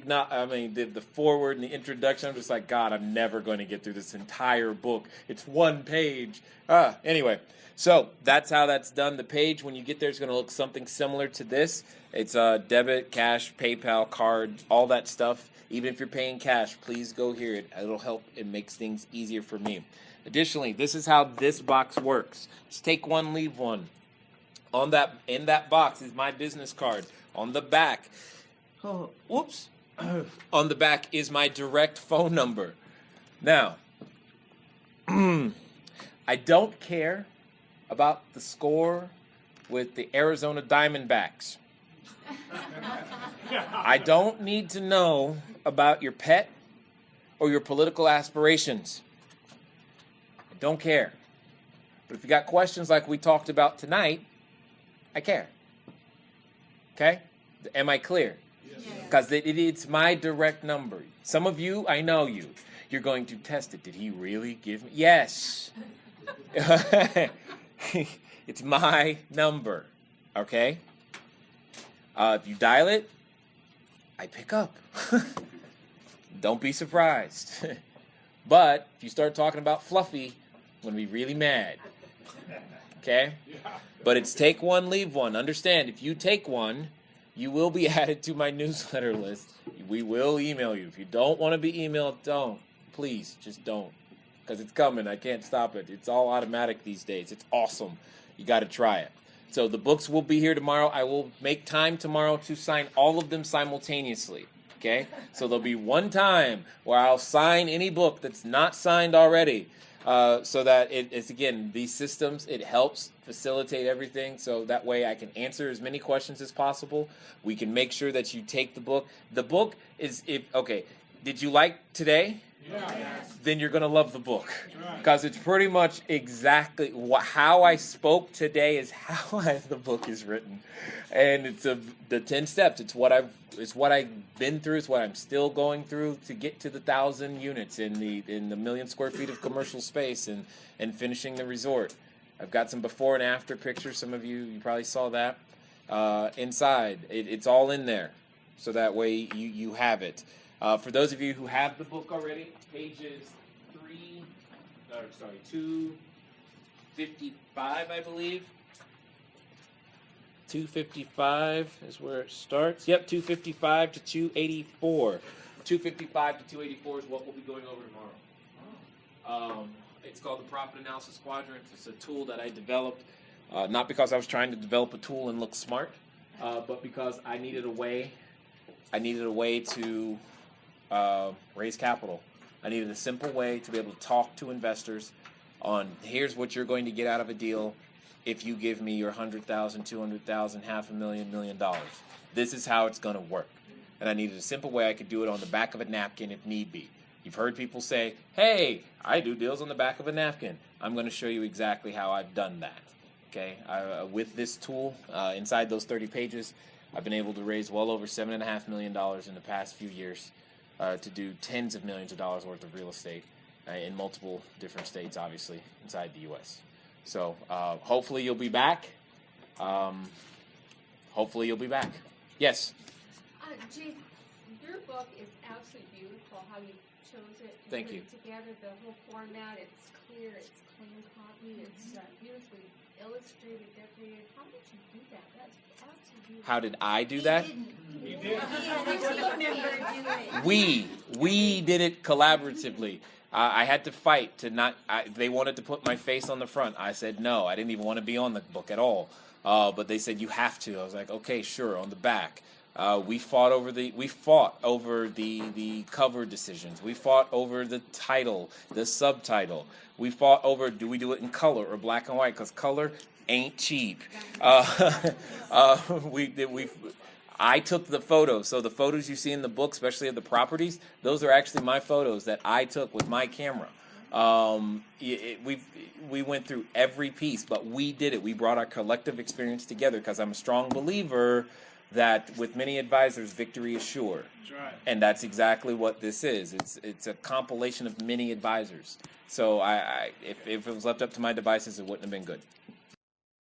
forward and the introduction. I'm just like, God, I'm never going to get through this entire book. It's one page. Anyway, so that's how that's done. The page, when you get there, is going to look something similar to this. It's debit, cash, PayPal, card, all that stuff. Even if you're paying cash, please go here. It'll help. It makes things easier for me. Additionally, this is how this box works. Just take one, leave one. In that box is my business card. On the back, on the back is my direct phone number. Now, I don't care about the score with the Arizona Diamondbacks. I don't need to know about your pet or your political aspirations. I don't care. But if you got questions like we talked about tonight, I care. Okay? Am I clear? Because it's my direct number. Some of you, I know you. You're going to test it. Did he really give me? Yes. It's my number. Okay? If you dial it, I pick up. Don't be surprised. But if you start talking about Fluffy, I'm going to be really mad. Okay? But it's take one, leave one. Understand, if you take one, you will be added to my newsletter list. We will email you. If you don't want to be emailed, don't. please just don't, because it's coming. I can't stop it. It's all automatic these days. It's awesome. You got to try it. So the books will be here tomorrow. I will make time tomorrow to sign all of them simultaneously. Okay? So there'll be one time where I'll sign any book that's not signed already, so that it's, again, these systems, it helps facilitate everything, so that way I can answer as many questions as possible. We can make sure that you take the book. The book is, did you like today? Yes. Then you're going to love the book, because it's pretty much exactly how I spoke today is how the book is written, and it's the 10 steps. It's what I've been through. It's what I'm still going through to get to the 1,000 units in the million square feet of commercial space and finishing the resort. I've got some before and after pictures. Some of you probably saw that inside. It's all in there, so that way you have it. For those of you who have the book already, pages 255, I believe. 255 is where it starts. Yep, 255 to 284. 255 to 284 is what we'll be going over tomorrow. It's called the Profit Analysis Quadrant. It's a tool that I developed, not because I was trying to develop a tool and look smart, but because I needed a way to raise capital. I needed a simple way to be able to talk to investors on, here's what you're going to get out of a deal if you give me your $100,000, $200,000, $500,000, $1 million. This is how it's going to work. And I needed a simple way I could do it on the back of a napkin if need be. You've heard people say, hey, I do deals on the back of a napkin. I'm going to show you exactly how I've done that. Okay, with this tool, inside those 30 pages, I've been able to raise well over $7.5 million in the past few years to do tens of millions of dollars worth of real estate in multiple different states, obviously, inside the U.S. So hopefully you'll be back. Yes? Jay, your book is absolutely beautiful, how you chose it. Thank put you. it together, the whole format, it's clear, it's clean copy, it's beautifully illustrated, decorated. How did you do that? That's absolutely beautiful. How did I do that? We did it collaboratively. I had to fight to not. They wanted to put my face on the front. I said no. I didn't even want to be on the book at all. But they said you have to. I was like, okay, sure. On the back, we fought over the cover decisions. We fought over the title, the subtitle. We fought over, do we do it in color or black and white? Because color ain't cheap. I took the photos. So the photos you see in the book, especially of the properties, those are actually my photos that I took with my camera. We went through every piece, but we did it. We brought our collective experience together, because I'm a strong believer that with many advisors, victory is sure. That's right. And that's exactly what this is. It's a compilation of many advisors. So if it was left up to my devices, it wouldn't have been good.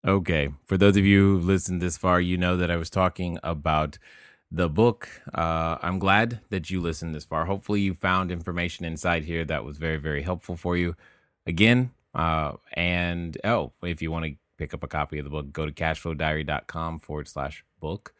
Okay. For those of you who've listened this far, you know that I was talking about the book. I'm glad that you listened this far. Hopefully you found information inside here that was very, very helpful for you. Again, if you want to pick up a copy of the book, go to cashflowdiary.com/book,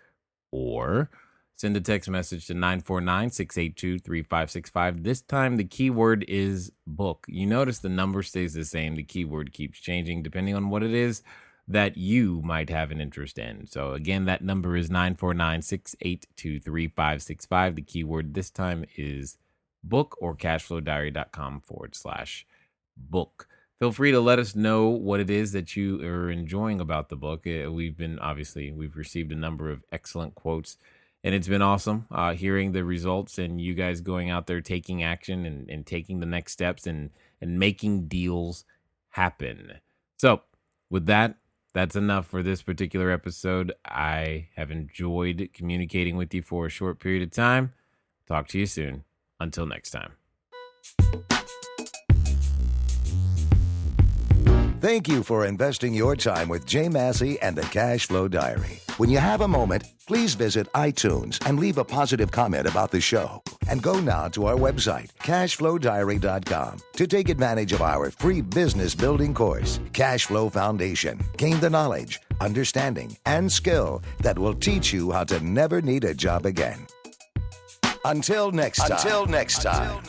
or send a text message to 949-682-3565. This time the keyword is book. You notice the number stays the same. The keyword keeps changing depending on what it is that you might have an interest in. So again, that number is 949-682-3565. The keyword this time is book, or cashflowdiary.com/book. Feel free to let us know what it is that you are enjoying about the book. We've received a number of excellent quotes, and it's been awesome hearing the results and you guys going out there taking action and taking the next steps and making deals happen. So with that, that's enough for this particular episode. I have enjoyed communicating with you for a short period of time. Talk to you soon. Until next time. Thank you for investing your time with Jay Massey and the Cash Flow Diary. When you have a moment, please visit iTunes and leave a positive comment about the show. And go now to our website, cashflowdiary.com, to take advantage of our free business building course, Cash Flow Foundation. Gain the knowledge, understanding, and skill that will teach you how to never need a job again. Until next time.